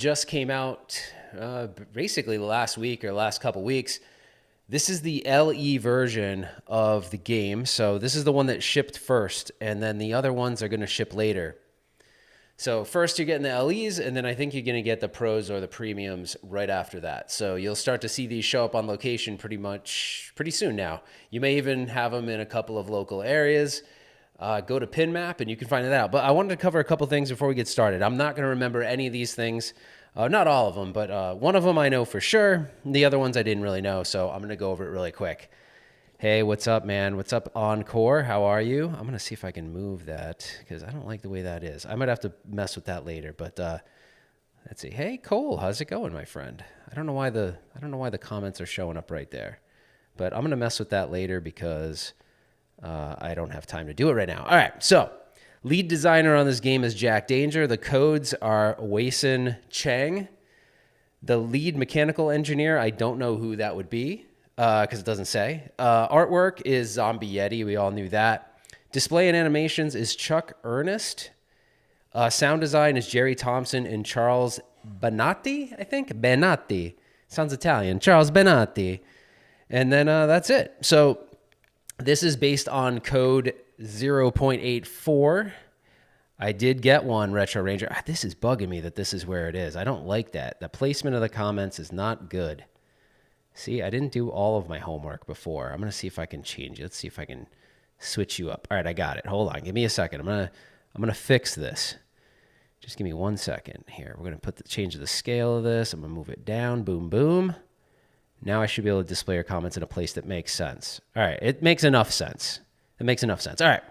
just came out basically the last week or last couple weeks. This is the LE version of the game. So this is the one that shipped first, and then the other ones are going to ship later. So first you're getting the LEs, and then I think you're going to get the pros or the premiums right after that. So you'll start to see these show up on location pretty soon now. You may even have them in a couple of local areas. Go to Pin Map and you can find it out. But I wanted to cover a couple things before we get started. I'm not going to remember any of these things. Not all of them, but one of them I know for sure. The other ones I didn't really know, so I'm going to go over it really quick. Hey, what's up, man? What's up, Encore? How are you? I'm going to see if I can move that because I don't like the way that is. I might have to mess with that later, but let's see. Hey, Cole, how's it going, my friend? I don't know why the comments are showing up right there, but I'm going to mess with that later because I don't have time to do it right now. All right, so lead designer on this game is Jack Danger. The codes are Wei-Sin Chang. The lead mechanical engineer, I don't know who that would be because it doesn't say. Artwork is Zombie Yeti. We all knew that. Display and animations is Chuck Ernest. Sound design is Jerry Thompson and Charles Benatti, I think. Benatti. Sounds Italian. Charles Benatti. And then that's it. So this is based on code 0.84. I did get one, Retro Ranger. This is bugging me that this is where it is. I don't like that. The placement of the comments is not good. See, I didn't do all of my homework before. I'm going to see if I can change it. Let's see if I can switch you up. All right, I got it. Hold on. Give me a second. I'm going to fix this. Just give me 1 second here. We're going to change the scale of this. I'm going to move it down. Boom, boom. Now I should be able to display your comments in a place that makes sense. All right, it makes enough sense. It makes enough sense. All right.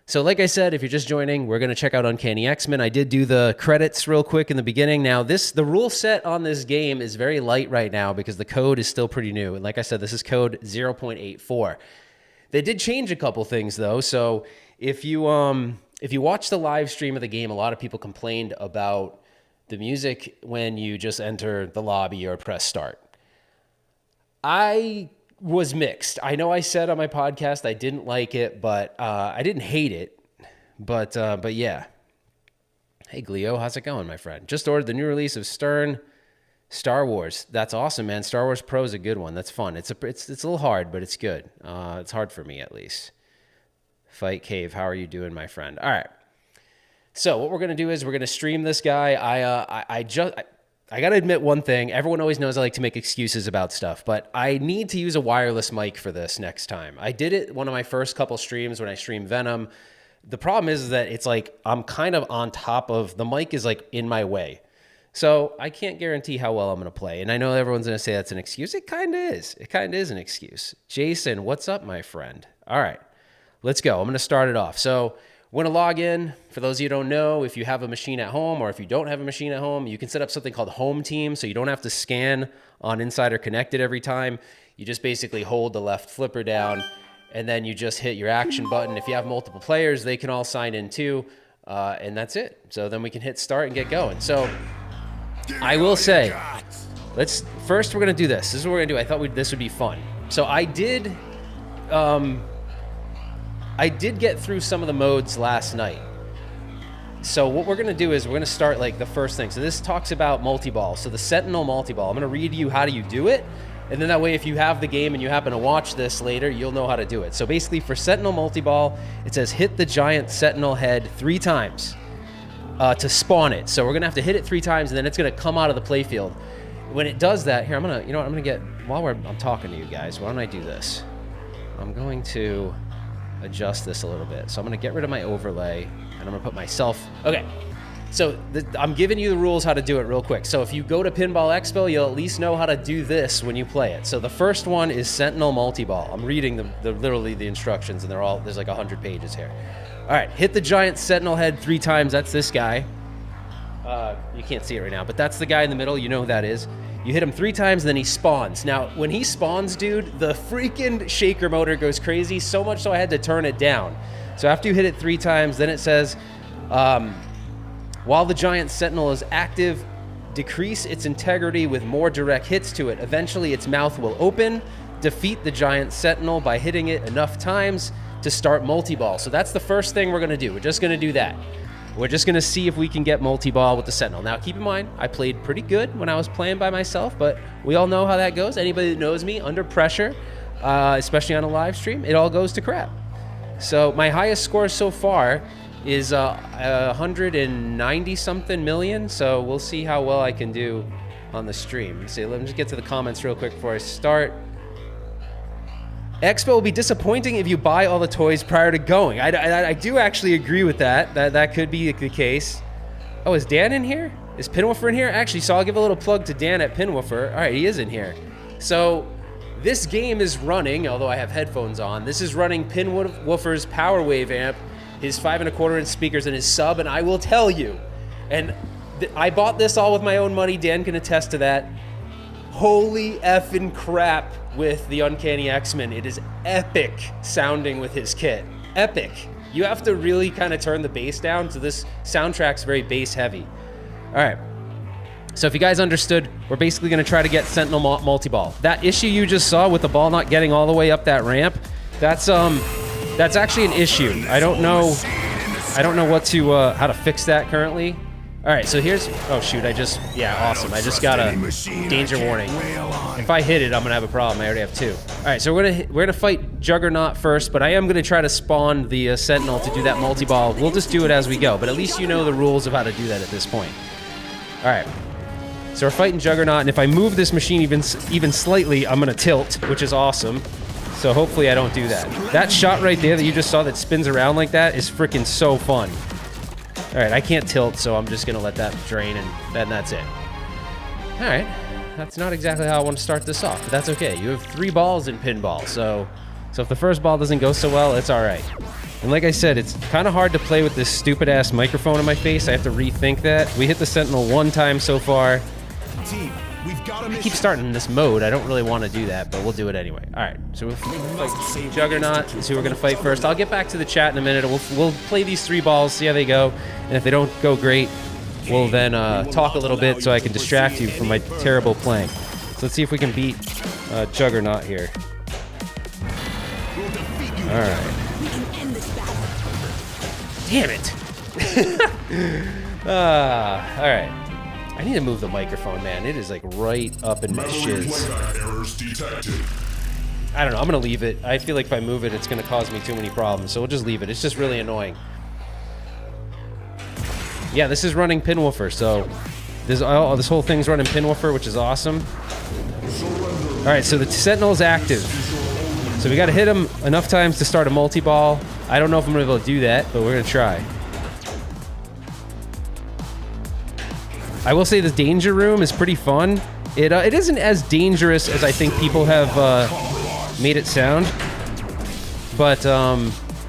So like I said, if you're just joining, we're going to check out Uncanny X-Men. I did do the credits real quick in the beginning. Now, the rule set on this game is very light right now because the code is still pretty new. And like I said, this is code 0.84. They did change a couple things, though. So if you watch the live stream of the game, a lot of people complained about the music when you just enter the lobby or press start. I was mixed. I know I said on my podcast I didn't like it, but I didn't hate it. But yeah. Hey, Gleo, how's it going, my friend? Just ordered the new release of Stern Star Wars. That's awesome, man. Star Wars Pro is a good one. That's fun. It's a little hard, but it's good. It's hard for me, at least. Fight Cave, how are you doing, my friend? All right. So what we're going to do is we're going to stream this guy. I got to admit one thing. Everyone always knows I like to make excuses about stuff, but I need to use a wireless mic for this next time. I did it one of my first couple streams when I streamed Venom. The problem is that it's like I'm kind of on top of the mic is like in my way. So I can't guarantee how well I'm going to play. And I know everyone's going to say that's an excuse. It kind of is. It kind of is an excuse. Jason, what's up, my friend? All right, let's go. I'm going to start it off. So we're going to log in. For those of you who don't know, if you have a machine at home or if you don't have a machine at home, you can set up something called Home Team, so you don't have to scan on Insider Connected every time. You just basically hold the left flipper down, and then you just hit your action button. If you have multiple players, they can all sign in too, and that's it. So then we can hit start and get going. So I will say, first we're going to do this. This is what we're going to do. I thought this would be fun. So I did get through some of the modes last night. So what we're going to do is we're going to start like the first thing. So this talks about multi-ball. So the Sentinel multi-ball. I'm going to read you how do you do it. And then that way, if you have the game and you happen to watch this later, you'll know how to do it. So basically for Sentinel multi-ball, it says hit the giant Sentinel head 3 times to spawn it. So we're going to have to hit it 3 times and then it's going to come out of the playfield. When it does that, here, I'm going to get, while I'm talking to you guys, why don't I do this? I'm going to adjust this a little bit. So I'm going to get rid of my overlay and I'm going to put myself. Okay. So I'm giving you the rules how to do it real quick. So if you go to Pinball Expo, you'll at least know how to do this when you play it. So the first one is Sentinel multi-ball. I'm reading literally the instructions and there's like 100 pages here. All right. Hit the giant Sentinel head 3 times. That's this guy. You can't see it right now, but that's the guy in the middle. You know who that is. You hit him 3 times, and then he spawns. Now, when he spawns, dude, the freaking shaker motor goes crazy, so much so I had to turn it down. So after you hit it 3 times, then it says, while the giant Sentinel is active, decrease its integrity with more direct hits to it. Eventually, its mouth will open. Defeat the giant Sentinel by hitting it enough times to start multi-ball. So that's the first thing we're going to do. We're just going to do that. We're just going to see if we can get multi-ball with the Sentinel. Now, keep in mind, I played pretty good when I was playing by myself, but we all know how that goes. Anybody that knows me, under pressure, especially on a live stream, it all goes to crap. So my highest score so far is 190-something million, so we'll see how well I can do on the stream. Let me just get to the comments real quick before I start. Expo will be disappointing if you buy all the toys prior to going. I do actually agree with that. That could be the case. Oh, is Dan in here? Is Pinwoofer in here? Actually, so I'll give a little plug to Dan at Pinwoofer. All right, he is in here. So this game is running, although I have headphones on, this is running Pinwoofer's Power Wave amp, his 5 1/4 inch speakers, and his sub, and I will tell you, and I bought this all with my own money. Dan can attest to that. Holy effing crap with the Uncanny X-Men. It is epic sounding with his kit. Epic. You have to really kind of turn the bass down, so this soundtrack's very bass heavy. All right. So if you guys understood, we're basically going to try to get Sentinel multi-ball. That issue you just saw with the ball not getting all the way up that ramp, that's actually an issue. I don't know what to how to fix that currently. All right, so here's, oh shoot, awesome. I just got a danger warning. If I hit it, I'm gonna have a problem. I already have 2. All right, so we're gonna fight Juggernaut first, but I am gonna try to spawn the Sentinel to do that multi-ball. We'll just do it as we go, but at least you know the rules of how to do that at this point. All right, so we're fighting Juggernaut, and if I move this machine even slightly, I'm gonna tilt, which is awesome. So hopefully I don't do that. That shot right there that you just saw that spins around like that is freaking so fun. All right, I can't tilt, so I'm just gonna let that drain, and then that's it. All right, that's not exactly how I want to start this off, but that's okay. You have 3 balls in pinball, so if the first ball doesn't go so well, it's all right. And like I said, it's kind of hard to play with this stupid-ass microphone in my face. I have to rethink that. We hit the Sentinel 1 time so far. I keep starting in this mode. I don't really want to do that, but we'll do it anyway. All right, so we'll fight Juggernaut. Let's see who we're going to fight first. I'll get back to the chat in a minute. We'll play these 3 balls, see how they go. And if they don't go great, we'll then talk a little bit so I can distract you from my terrible playing. So let's see if we can beat Juggernaut here. All right. Damn it. All right. I need to move the microphone, man. It is like right up in my shiz. I don't know. I'm going to leave it. I feel like if I move it, it's going to cause me too many problems. So we'll just leave it. It's just really annoying. Yeah, this is running Pinwoofer. So this whole thing's running Pinwoofer, which is awesome. All right, so the Sentinel is active. So we got to hit him enough times to start a multi-ball. I don't know if I'm going to be able to do that, but we're going to try. I will say this danger room is pretty fun. It isn't as dangerous as I think people have made it sound, but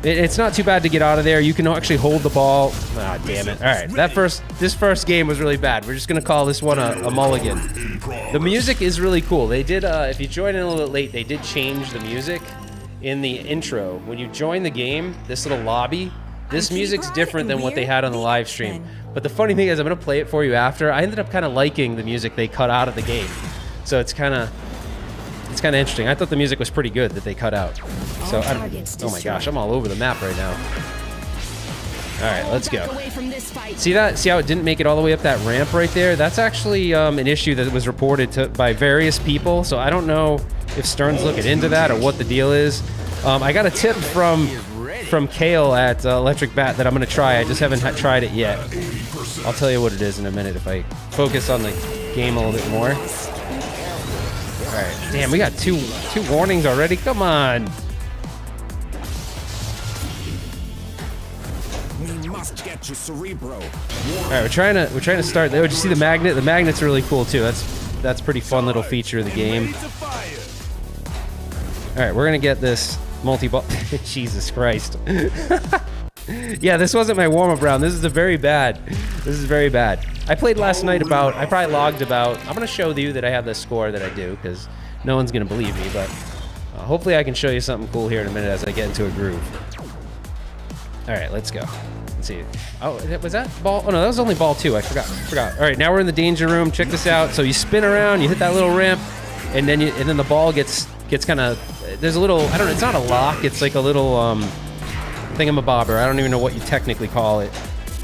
it's not too bad to get out of there. You can actually hold the ball. Ah, damn it! All right, this first game was really bad. We're just gonna call this one a mulligan. The music is really cool. They did. If you joined in a little bit late, they did change the music in the intro. When you join the game, this little lobby, this music's different than what they had on the live stream. But the funny thing is, I'm gonna play it for you after. I ended up kind of liking the music they cut out of the game, so it's kind of interesting. I thought the music was pretty good that they cut out. So oh my gosh, I'm all over the map right now. All right, let's go. See that? See how it didn't make it all the way up that ramp right there? That's actually an issue that was reported by various people. So I don't know if Stern's looking into that or what the deal is. I got a tip from Kale at Electric Bat that I'm gonna try. I just haven't tried it yet. I'll tell you what it is in a minute if I focus on the game a little bit more. All right, damn, we got two warnings already. Come on. We must get you, Cerebro. All right, we're trying to start there. Did you see the magnet? The magnet's really cool too. That's pretty fun little feature of the game. All right, we're gonna get this multi-ball. Jesus Christ. Yeah, this wasn't my warm-up round. This is very bad. This is very bad. I played last night I probably logged about, I'm going to show you that I have the score that I do, because no one's going to believe me, but hopefully I can show you something cool here in a minute as I get into a groove. All right, let's go. Let's see. Oh, was that ball? Oh, no, that was only ball 2. I forgot. All right, now we're in the danger room. Check this out. So you spin around, you hit that little ramp, and then the ball gets kind of, there's a little, I don't know, it's not a lock, it's like a little thingamabobber. I don't even know what you technically call it.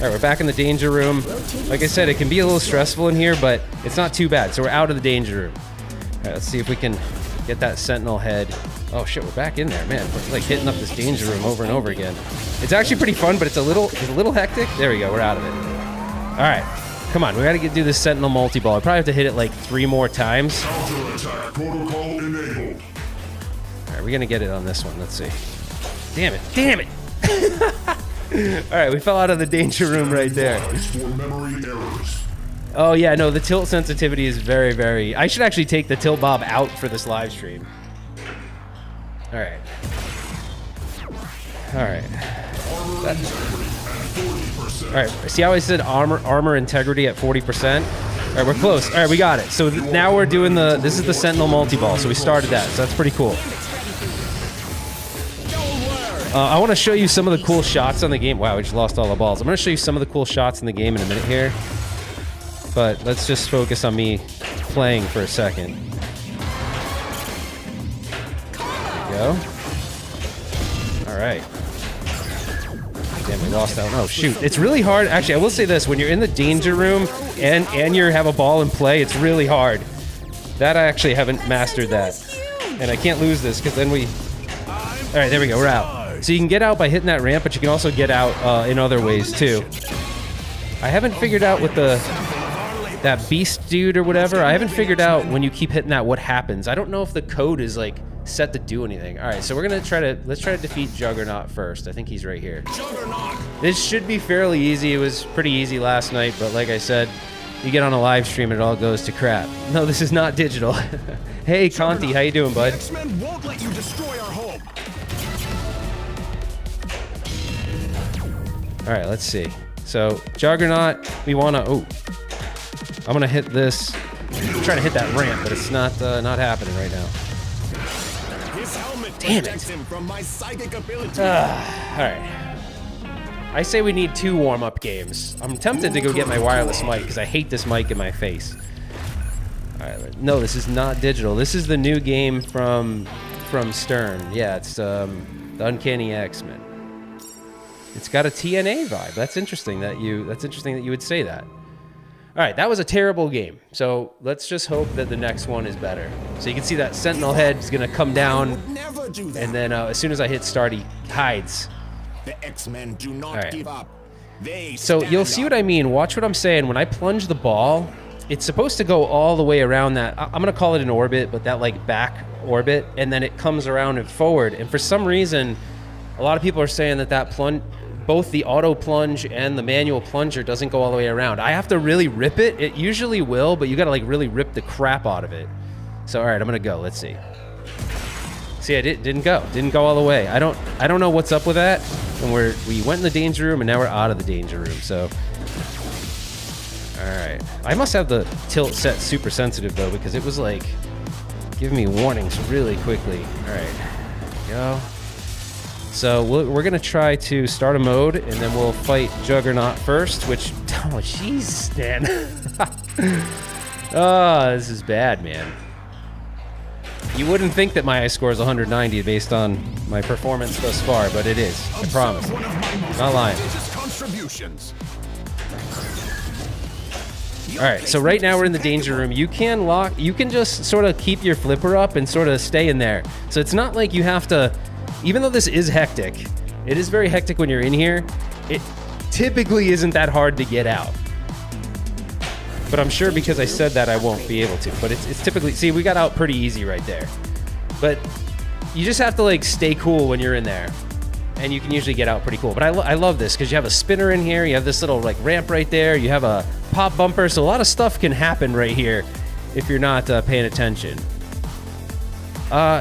All right, we're back in the danger room. Like I said, it can be a little stressful in here, but it's not too bad. So we're out of the danger room. All right, let's see if we can get that sentinel head. Oh shit, we're back in there, man. We're like hitting up this danger room over and over again. It's actually pretty fun, but it's a little hectic. There we go, we're out of it. All right, come on, we gotta do this sentinel multi-ball. I probably have to hit it like 3 more times. Counterattack protocol enabled. All right, we're gonna get it on this one. Let's see. Damn it! All right, we fell out of the danger room right there. For memory errors. Oh yeah, no, the tilt sensitivity is very, very... I should actually take the tilt bob out for this live stream. All right. All right. All right, see how I said armor integrity at 40%? All right, we're close. All right, we got it. So now we're doing this is the Sentinel multi-ball, so we started that, so that's pretty cool. I want to show you some of the cool shots on the game. Wow, we just lost all the balls. I'm going to show you some of the cool shots in the game in a minute here. But let's just focus on me playing for a second. There we go. All right. Damn, we lost that one. Oh, shoot. It's really hard. Actually, I will say this. When you're in the danger room and you have a ball in play, it's really hard. That I actually haven't mastered that. And I can't lose this because then we... All right, there we go. We're out. So you can get out by hitting that ramp, but you can also get out in other ways, too. I haven't figured out with that beast dude or whatever. I haven't figured out when you keep hitting that what happens. I don't know if the code is like set to do anything. All right, so we're gonna let's try to defeat Juggernaut first. I think he's right here. This should be fairly easy. It was pretty easy last night, but like I said, you get on a live stream and it all goes to crap. No, this is not digital. Hey, Conti, how you doing, bud? X-Men won't let you destroy our home. All right, let's see. So Juggernaut, we wanna. Oh, I'm gonna hit this. I'm trying to hit that ramp, but it's not happening right now. His helmet Damn protects it. him from my psychic ability. All right. I say we need 2 warm-up games. I'm tempted to go get my wireless mic because I hate this mic in my face. All right. No, this is not digital. This is the new game from Stern. Yeah, it's the Uncanny X-Men. It's got a TNA vibe. That's interesting that you would say that. All right, that was a terrible game. So let's just hope that the next one is better. So you can see that Sentinel head is gonna come down, Never do that. and then as soon as I hit start, he hides. The X-Men do not right. give up. They So you'll see what I mean. Watch what I'm saying. When I plunge the ball, it's supposed to go all the way around that. I'm gonna call it an orbit, but that like back orbit, and then it comes around and forward. And for some reason, a lot of people are saying that plunge, both the auto plunge and the manual plunger doesn't go all the way around. I have to really rip it. It usually will, but you gotta like really rip the crap out of it. So all right, I'm gonna go. Let's see. See, I didn't go all the way. I don't know what's up with that. And we went in the danger room and now we're out of the danger room. So all right, I must have the tilt set super sensitive though, because it was like giving me warnings really quickly. All right, there we go. So we're gonna try to start a mode, and then we'll fight Juggernaut first. Which, oh jeez, man. Oh, this is bad, man. You wouldn't think that my iScore is 190 based on my performance thus far, but it is. I promise. Not lying. All right, so right now we're in the danger room. You can just sort of keep your flipper up and sort of stay in there. So it's not like you have to. Even though this is hectic, it is very hectic when you're in here, it typically isn't that hard to get out. But I'm sure because I said that I won't be able to. But it's typically, see, we got out pretty easy right there. But you just have to like stay cool when you're in there. And you can usually get out pretty cool. But I love this because you have a spinner in here, you have this little like ramp right there, you have a pop bumper, so a lot of stuff can happen right here if you're not paying attention.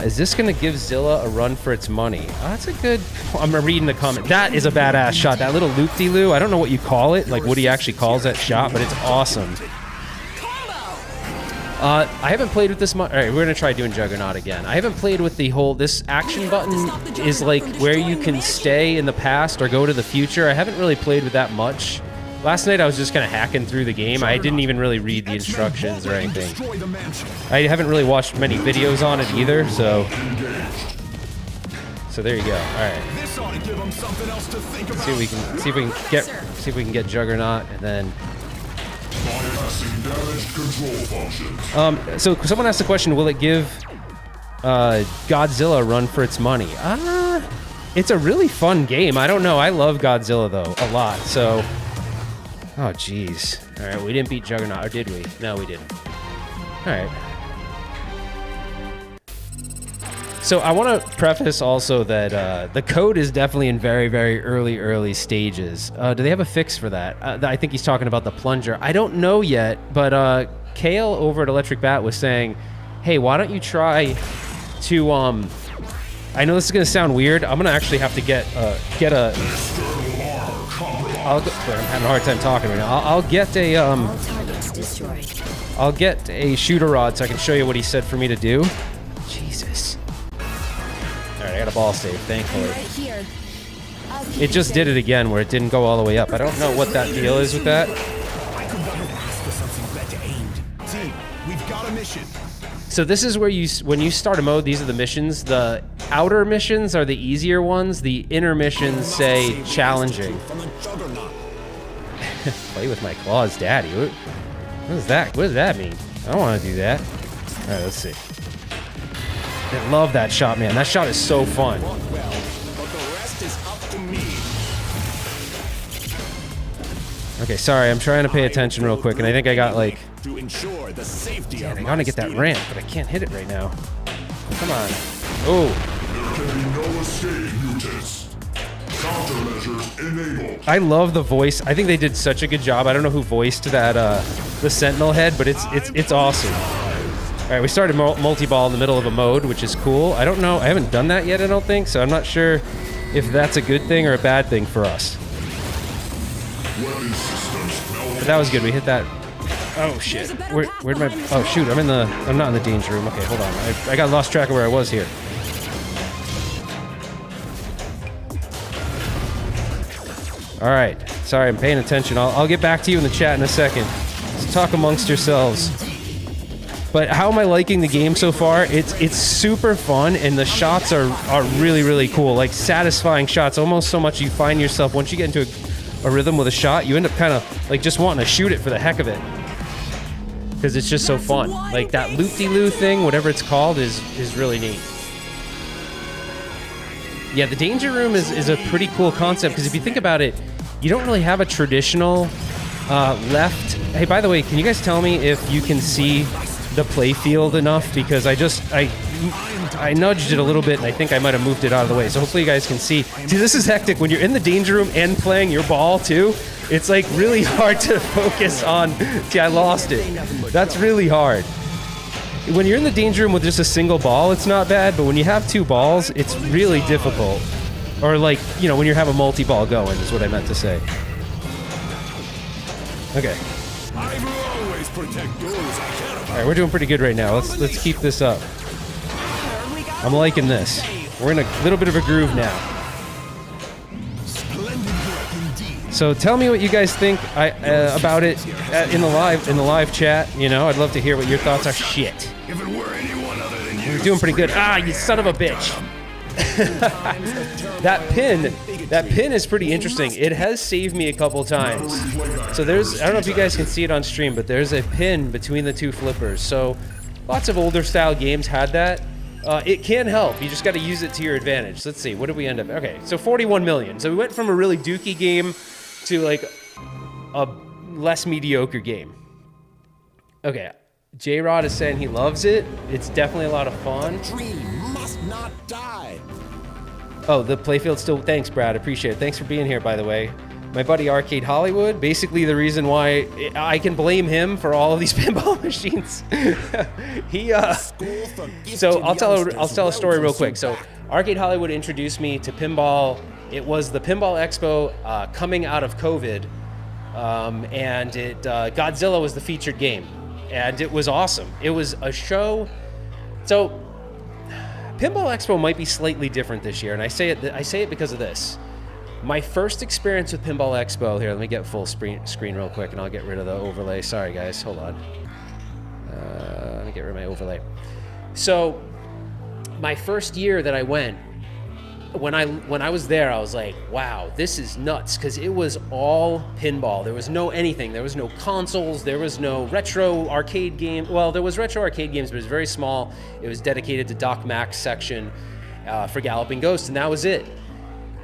Is this gonna give Zilla a run for its money? That's a good... I'm reading the comment. That is a badass shot. That little loop-de-loo, I don't know what you call it, like what he actually calls that shot, but it's awesome. I haven't played with this much. All right, we're gonna try doing Juggernaut again. I haven't played with the whole... This action button is like where you can stay in the past or go to the future. I haven't really played with that much. Last night I was just kind of hacking through the game. I didn't even really read the instructions or anything. I haven't really watched many videos on it either, so... So there you go. All right. This ought to give them something else to think about. See if we can get Juggernaut, and then. Bypassing damage control functions. So someone asked the question: will it give Godzilla a run for its money? It's a really fun game. I don't know. I love Godzilla though a lot. So, oh jeez. All right, we didn't beat Juggernaut, or did we? No, we didn't. All right. So I want to preface also that the code is definitely in very, very early stages. Do they have a fix for that? I think he's talking about the plunger. I don't know yet, but Kale over at Electric Bat was saying, hey, why don't you try to, I know this is going to sound weird. I'm going to actually have to get a, I'm having a hard time talking right now. I'll get a, I'll get a shooter rod so I can show you what he said for me to do. Jesus. All right, I got a ball save, thankfully. It just did it again where it didn't go all the way up. I don't know what that deal is with that. I could not have asked for something better aimed. Team, we've got a mission. So this is where when you start a mode, these are the missions. The outer missions are the easier ones. The inner missions say challenging. Play with my claws, Daddy. What is that? What does that mean? I don't want to do that. All right, let's see. I love that shot, man. That shot is so fun. Well, but the rest is up to me. Okay, sorry. I'm trying to pay attention real quick, and I think I got like. To ensure the safety of I my gotta get that student. ramp, but I can't hit it right now. Come on. Oh. There can be no escape, mutants. Countermeasures enabled. I love the voice. I think they did such a good job. I don't know who voiced that the Sentinel head, but it's awesome. All right, we started multi-ball in the middle of a mode, which is cool. I don't know. I haven't done that yet, I don't think, so I'm not sure if that's a good thing or a bad thing for us. Weapon systems But that was good. We hit that. Oh shit. Where'd my? Oh shoot. I'm not in the danger room. Okay, hold on. I got lost track of where I was here. All right. Sorry, I'm paying attention. I'll get back to you in the chat in a second. Let's talk amongst yourselves. But how am I liking the game so far? It's super fun, and the shots are really, really cool. Like satisfying shots, almost so much you find yourself, once you get into a rhythm with a shot, you end up kind of like just wanting to shoot it for the heck of it. Because it's just so fun. Like that loop-de-loo thing, whatever it's called, is really neat. Yeah, the danger room is a pretty cool concept, because if you think about it, you don't really have a traditional left. Hey, by the way, can you guys tell me if you can see the play field enough? Because I nudged it a little bit, and I think I might have moved it out of the way. So hopefully you guys can see. See, this is hectic. When you're in the danger room and playing your ball, too, it's like really hard to focus on. See, I lost it. That's really hard. When you're in the danger room with just a single ball, it's not bad, but when you have two balls, it's really difficult. Or like, you know, when you have a multi-ball going, is what I meant to say. Okay. I will always protect those I care about. All right, we're doing pretty good right now. Let's keep this up. I'm liking this. We're in a little bit of a groove now. Splendid work indeed. So tell me what you guys think about it in the live chat. You know, I'd love to hear what your thoughts are. Shit, If it were anyone other than you, we're doing pretty good. Ah, you son of a bitch. That pin is pretty interesting. It has saved me a couple times. So I don't know if you guys can see it on stream, but there's a pin between the two flippers. So lots of older style games had that. It can help. You just got to use it to your advantage. Let's see. What did we end up? Okay, so 41 million. So we went from a really dookie game to like a less mediocre game. Okay, J-Rod is saying he loves it. It's definitely a lot of fun. dream must not die. Oh, the playfield still. Thanks, Brad. Appreciate it. Thanks for being here, by the way. My buddy Arcade Hollywood, basically the reason why I can blame him for all of these pinball machines. So I'll tell a story real quick. So Arcade Hollywood introduced me to pinball. It was the Pinball Expo coming out of COVID, and Godzilla was the featured game, and it was awesome. It was a show. So Pinball Expo might be slightly different this year, and I say it because of this. My first experience with Pinball Expo, here, let me get full screen real quick, and I'll get rid of the overlay. Sorry, guys, hold on. Let me get rid of my overlay. So, my first year that I went, when I was there, I was like, wow, this is nuts, because it was all pinball. There was no anything. There was no consoles. There was no retro arcade game. Well, there was retro arcade games, but it was very small. It was dedicated to Doc Mac's section for Galloping Ghost, and that was it.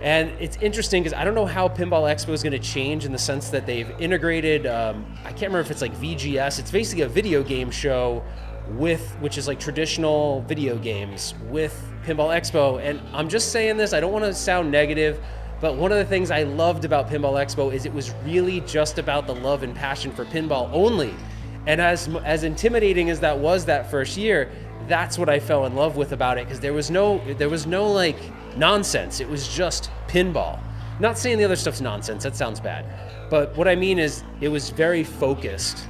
And it's interesting because I don't know how Pinball Expo is going to change in the sense that they've integrated, I can't remember if it's like VGS. It's basically a video game show which is like traditional video games with Pinball Expo. And I'm just saying this, I don't want to sound negative, but one of the things I loved about Pinball Expo is it was really just about the love and passion for pinball only. And as intimidating as that was that first year, that's what I fell in love with about it, because there was no like nonsense. It was just pinball. Not saying the other stuff's nonsense, that sounds bad. But what I mean is it was very focused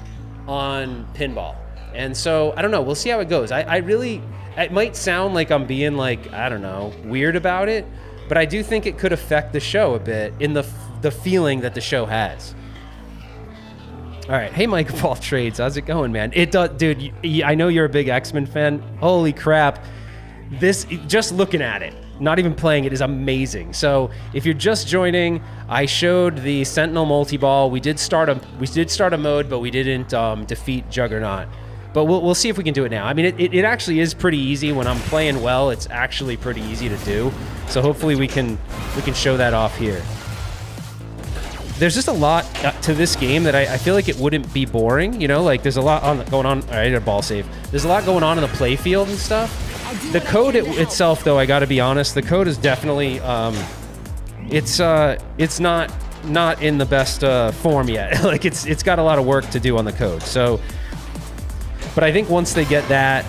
on pinball. And so, I don't know, we'll see how it goes. It might sound like I'm being like, I don't know, weird about it, but I do think it could affect the show a bit in the feeling that the show has. All right, hey Mike of all trades, how's it going, man? It does, dude. I know you're a big X-Men fan. Holy crap! Just looking at it, not even playing it, is amazing. So if you're just joining, I showed the Sentinel multi-ball. We did start a mode, but we didn't defeat Juggernaut. But we'll see if we can do it now. I mean, it actually is pretty easy when I'm playing well. It's actually pretty easy to do. So hopefully we can show that off here. There's just a lot to this game that I feel like it wouldn't be boring. You know, like there's a lot going on. All right, I did a ball save. There's a lot going on in the play field and stuff. The code itself, though, I got to be honest, the code is definitely it's not in the best form yet. Like it's got a lot of work to do on the code. So, but I think once they get that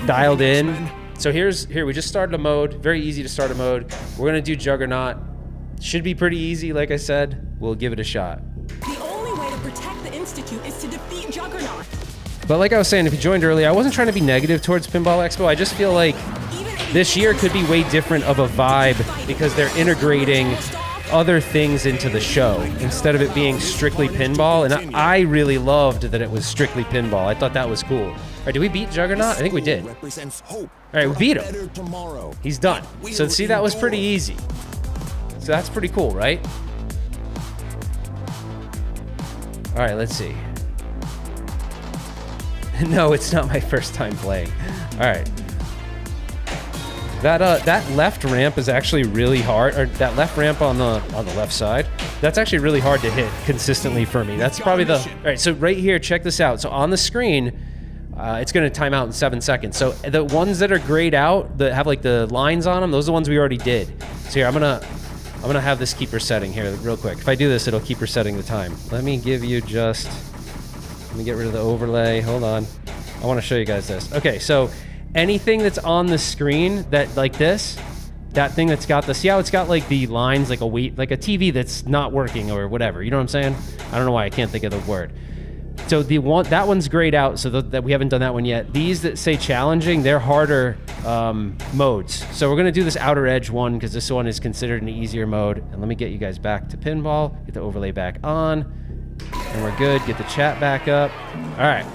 dialed in. So here we just started a mode. Very easy to start a mode. We're gonna do Juggernaut. Should be pretty easy, like I said. We'll give it a shot. The only way to protect the Institute is to defeat Juggernaut. But like I was saying, if you joined early, I wasn't trying to be negative towards Pinball Expo. I just feel like this year could be way different of a vibe because they're integrating other things into the show instead of it being strictly pinball. And I really loved that it was strictly pinball. I thought that was cool. All right, did we beat Juggernaut? I think we did. All right, we beat him. He's done. So see, that was pretty easy. So that's pretty cool, right? All right, let's see. No, it's not my first time playing. All right. That left ramp is actually really hard, or that left ramp on the left side, that's actually really hard to hit consistently for me. That's probably all right, so right here, check this out. So on the screen, it's gonna time out in 7 seconds. So the ones that are grayed out, that have like the lines on them, those are the ones we already did. So here, I'm gonna have this keeper setting here real quick. If I do this, it'll keep setting the time. Let me get rid of the overlay. Hold on. I want to show you guys this. Okay, so anything that's on the screen that like this, that thing that's got the, see how it's got like the lines, like a TV that's not working or whatever. You know what I'm saying? I don't know why I can't think of the word. So that one's grayed out, so that we haven't done that one yet. These that say challenging, they're harder modes. So we're gonna do this outer edge one because this one is considered an easier mode. And let me get you guys back to pinball, get the overlay back on, and we're good. Get the chat back up. All right.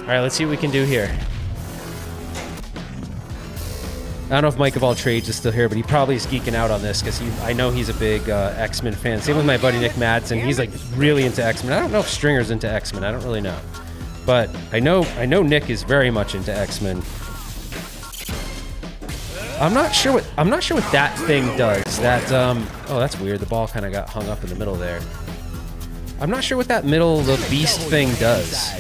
All right, let's see what we can do here. I don't know if Mike of all trades is still here, but he probably is geeking out on this because I know he's a big X-Men fan. Same with my buddy Nick Madsen. He's like really into X-Men. I don't know if Stringer's into X-Men. I don't really know, but I know Nick is very much into X-Men. I'm not sure what that thing does. That oh, that's weird. The ball kind of got hung up in the middle there. I'm not sure what that the beast thing does.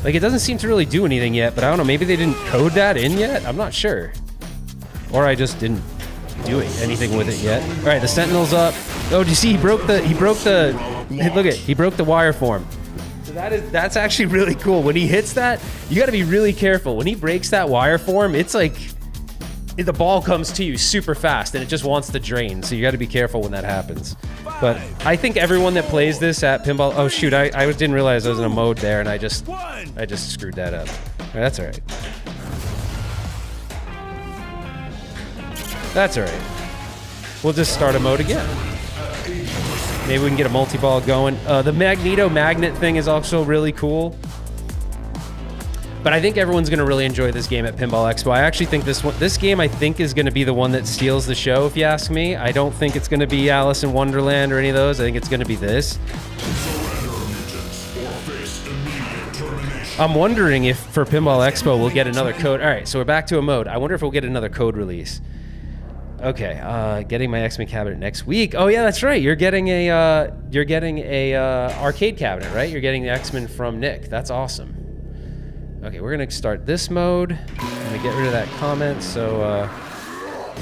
Like, it doesn't seem to really do anything yet, but I don't know, maybe they didn't code that in yet? I'm not sure. Or I just didn't do anything with it yet. All right, the Sentinel's up. Oh, do you see he broke the wire form. So that's actually really cool. When he hits that, you gotta be really careful. When he breaks that wire form, it's like, the ball comes to you super fast and it just wants to drain. So you gotta be careful when that happens. But I think everyone that plays this at pinball, oh shoot, I didn't realize I was in a mode there and I just screwed that up. All right, that's all right. That's all right. We'll just start a mode again. Maybe we can get a multi-ball going. The Magneto magnet thing is also really cool. But I think everyone's going to really enjoy this game at Pinball Expo. I actually think this game, I think, is going to be the one that steals the show, if you ask me. I don't think it's going to be Alice in Wonderland or any of those. I think it's going to be this. I'm wondering if for Pinball Expo we'll get another code. All right, so we're back to a mode. I wonder if we'll get another code release. Okay, getting my X-Men cabinet next week. Oh yeah, that's right. You're getting a arcade cabinet, right? You're getting the X-Men from Nick. That's awesome. Okay, we're gonna start this mode. I'm gonna get rid of that comment. So,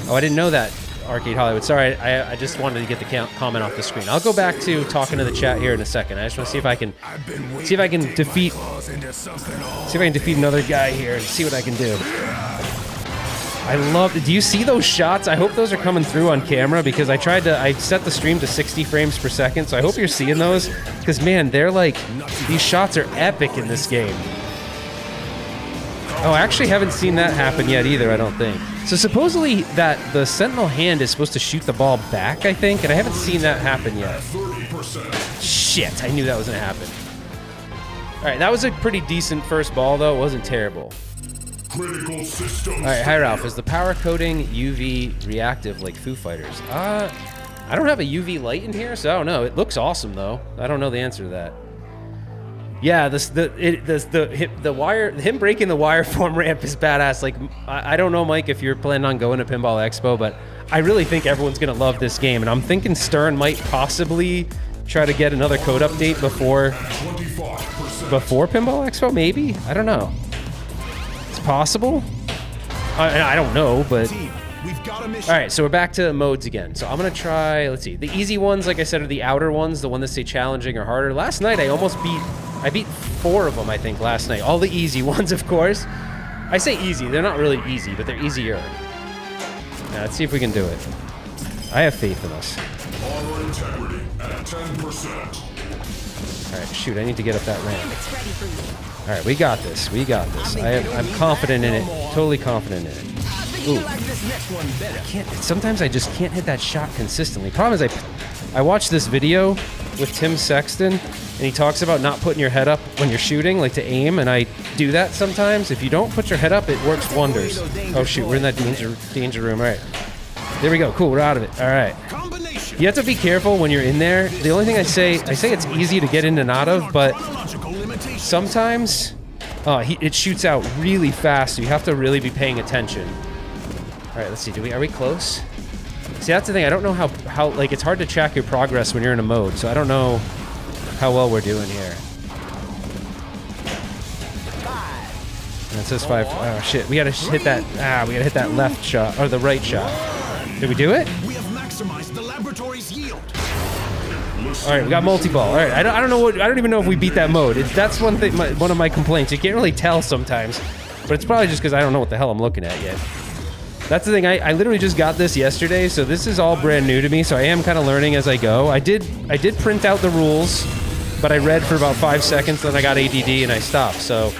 oh, I didn't know that, Arcade Hollywood. Sorry, I just wanted to get the comment off the screen. I'll go back to talking to the chat here in a second. I just want to see if I can defeat another guy here and see what I can do. I love. Do you see those shots? I hope those are coming through on camera because I set the stream to 60 frames per second. So I hope you're seeing those because man, they're like these shots are epic in this game. Oh, I actually haven't seen that happen yet either, I don't think. So supposedly that the Sentinel hand is supposed to shoot the ball back, I think, and I haven't seen that happen yet. 30%. Shit, I knew that was gonna happen. All right, that was a pretty decent first ball, though. It wasn't terrible. Critical systems. All right, hi, Ralph. Is the power coating UV reactive like Foo Fighters? I don't have a UV light in here, so I don't know. It looks awesome, though. I don't know the answer to that. Yeah, him breaking the wire form ramp is badass. Like, I don't know, Mike, if you're planning on going to Pinball Expo, but I really think everyone's gonna love this game, and I'm thinking Stern might possibly try to get another code update before Pinball Expo, maybe? I don't know. It's possible. I don't know, but. All right, so we're back to modes again. So I'm gonna try. Let's see. The easy ones, like I said, are the outer ones, the ones that say challenging or harder. Last night I beat 4 of them, I think, last night. All the easy ones, of course. I say easy. They're not really easy, but they're easier. Now, let's see if we can do it. I have faith in us. Power integrity at 10%. All right, shoot. I need to get up that ramp. All right, we got this. We got this. I'm confident in it. Totally confident in it. Ooh. Sometimes I just can't hit that shot consistently. Problem is I watched this video with Tim Sexton, and he talks about not putting your head up when you're shooting, like to aim, and I do that sometimes. If you don't put your head up, it works wonders. Oh shoot, we're in that danger room. All right, there we go. Cool, we're out of it. All right. You have to be careful when you're in there. The only thing I say it's easy to get in and out of, but sometimes it shoots out really fast, so you have to really be paying attention. All right, let's see. Are we close? See, that's the thing. I don't know how like it's hard to track your progress when you're in a mode, so I don't know how well we're doing here. And it says 5. Oh shit, we gotta hit that. We gotta hit that left shot or the right shot. Did we do it? We have maximized the laboratory's yield. All right, we got multi-ball. All right, I don't even know if we beat that mode. That's one thing. One of my complaints. You can't really tell sometimes, but it's probably just because I don't know what the hell I'm looking at yet. That's the thing. I literally just got this yesterday, so this is all brand new to me. So I am kind of learning as I go. I did print out the rules, but I read for about 5 seconds, then I got ADD and I stopped. So,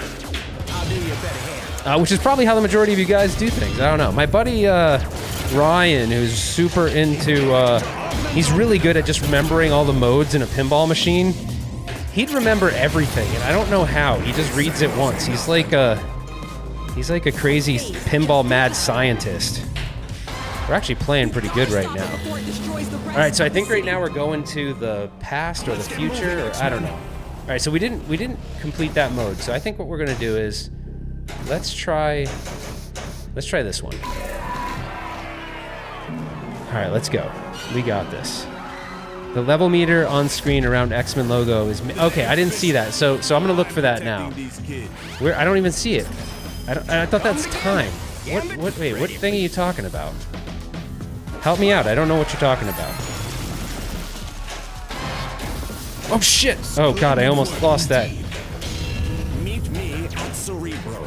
which is probably how the majority of you guys do things. I don't know. My buddy Ryan, who's super into, he's really good at just remembering all the modes in a pinball machine. He'd remember everything, and I don't know how. He just reads it once. He's like a crazy pinball mad scientist. We're actually playing pretty good right now. All right, so I think right now we're going to the past or the future, or I don't know. All right, so we didn't complete that mode. So I think what we're gonna do is let's try this one. All right, let's go. We got this. The level meter on screen around X-Men logo is okay. I didn't see that, so I'm gonna look for that now. I don't even see it. I thought that's time. What thing are you talking about? Help me out. I don't know what you're talking about. Oh shit! Oh god, I almost lost that. Meet me at Cerebro.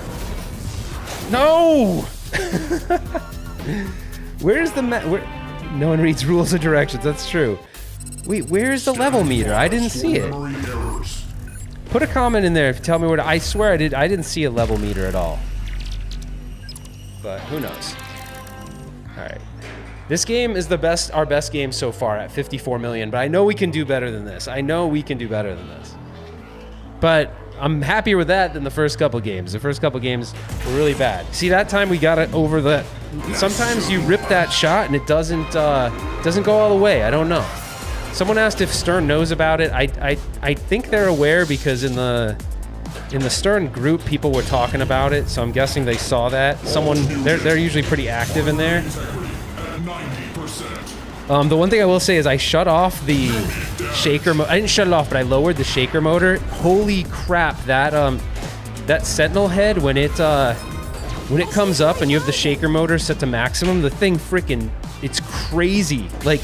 No! Where's the no one reads rules or directions. That's true. Wait, where's the level meter? I didn't see it. Put a comment in there if you tell me where to. I swear I didn't see a level meter at all. But who knows? All right. This game is our best game so far at 54 million, but I know we can do better than this. But I'm happier with that than the first couple games. The first couple games were really bad. See, that time we got it over the. Sometimes you rip that shot and it doesn't go all the way. I don't know. Someone asked if Stern knows about it. I think they're aware because in the Stern group people were talking about it, so I'm guessing they saw that. They're usually pretty active in there. The one thing I will say is I shut off the shaker. I didn't shut it off, but I lowered the shaker motor. Holy crap! That Sentinel head when it comes up and you have the shaker motor set to maximum, the thing it's crazy. Like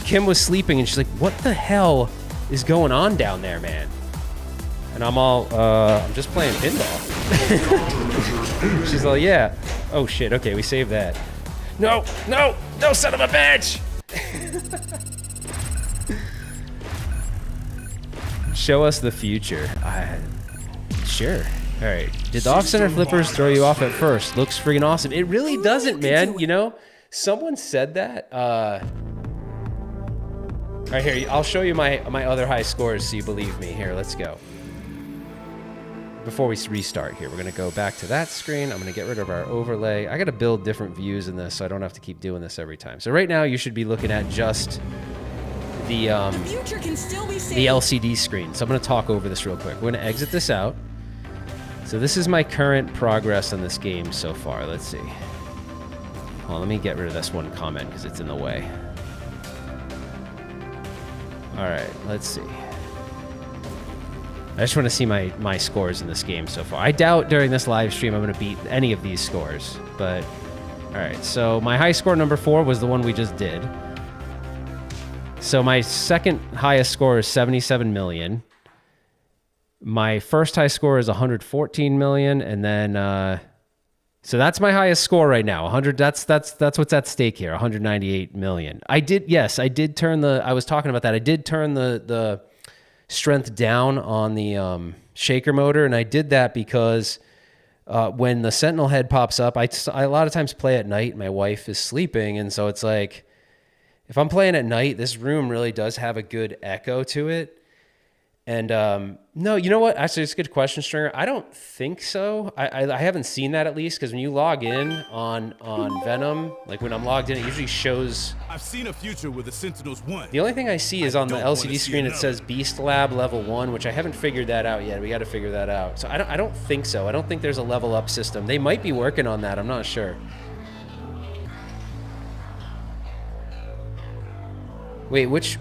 Kim was sleeping and she's like, "What the hell is going on down there, man?" And I'm just playing pinball. She's like, "Yeah." Oh shit. Okay, we saved that. No, son of a bitch! Show us the future. Sure. All right. Did the off-center flippers throw you off at first? Looks freaking awesome. It really doesn't, man. You know, someone said that. All right, here. I'll show you my other high scores so you believe me. Here, let's go. Before we restart here, we're going to go back to that screen. I'm going to get rid of our overlay. I got to build different views in this so I don't have to keep doing this every time. So right now you should be looking at just the future can still be saved. The LCD screen. So I'm going to talk over this real quick. We're going to exit this out. So this is my current progress on this game so far. Let's see. Well, let me get rid of this one comment because it's in the way. All right, let's see. I just want to see my scores in this game so far. I doubt during this live stream I'm going to beat any of these scores. But, all right. So my high score number 4 was the one we just did. So my second highest score is 77 million. My first high score is 114 million. And then, so that's my highest score right now. 100. That's what's at stake here. 198 million. I did turn I was talking about that. I did turn the strength down on the shaker motor, and I did that because when the Sentinel head pops up, I a lot of times play at night. My wife is sleeping, and so it's like if I'm playing at night, this room really does have a good echo to it. And no, you know what? Actually, it's a good question, Stringer. I don't think so. I haven't seen that at least, because when you log in on Venom, like when I'm logged in, it usually shows. I've seen a future where the Sentinels won. The only thing I see is on the LCD screen it says Beast Lab Level 1, which I haven't figured that out yet. We got to figure that out. So I don't think so. I don't think there's a level up system. They might be working on that. I'm not sure. Wait, which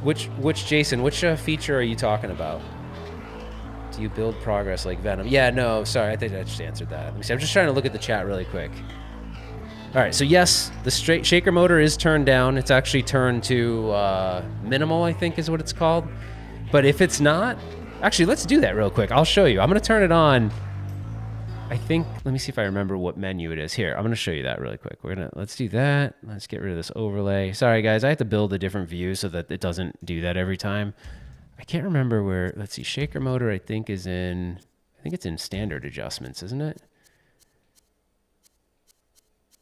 Jason? Which feature are you talking about? Do you build progress like Venom? Yeah, no, sorry. I think I just answered that. Let me see. I'm just trying to look at the chat really quick. All right, so yes, the straight shaker motor is turned down. It's actually turned to minimal, I think is what it's called. But if it's not, actually, let's do that real quick. I'll show you. I'm going to turn it on. I think, let me see if I remember what menu it is. Here, I'm going to show you that really quick. Let's do that. Let's get rid of this overlay. Sorry, guys, I have to build a different view so that it doesn't do that every time. I can't remember where, let's see, shaker motor I think it's in standard adjustments, isn't it?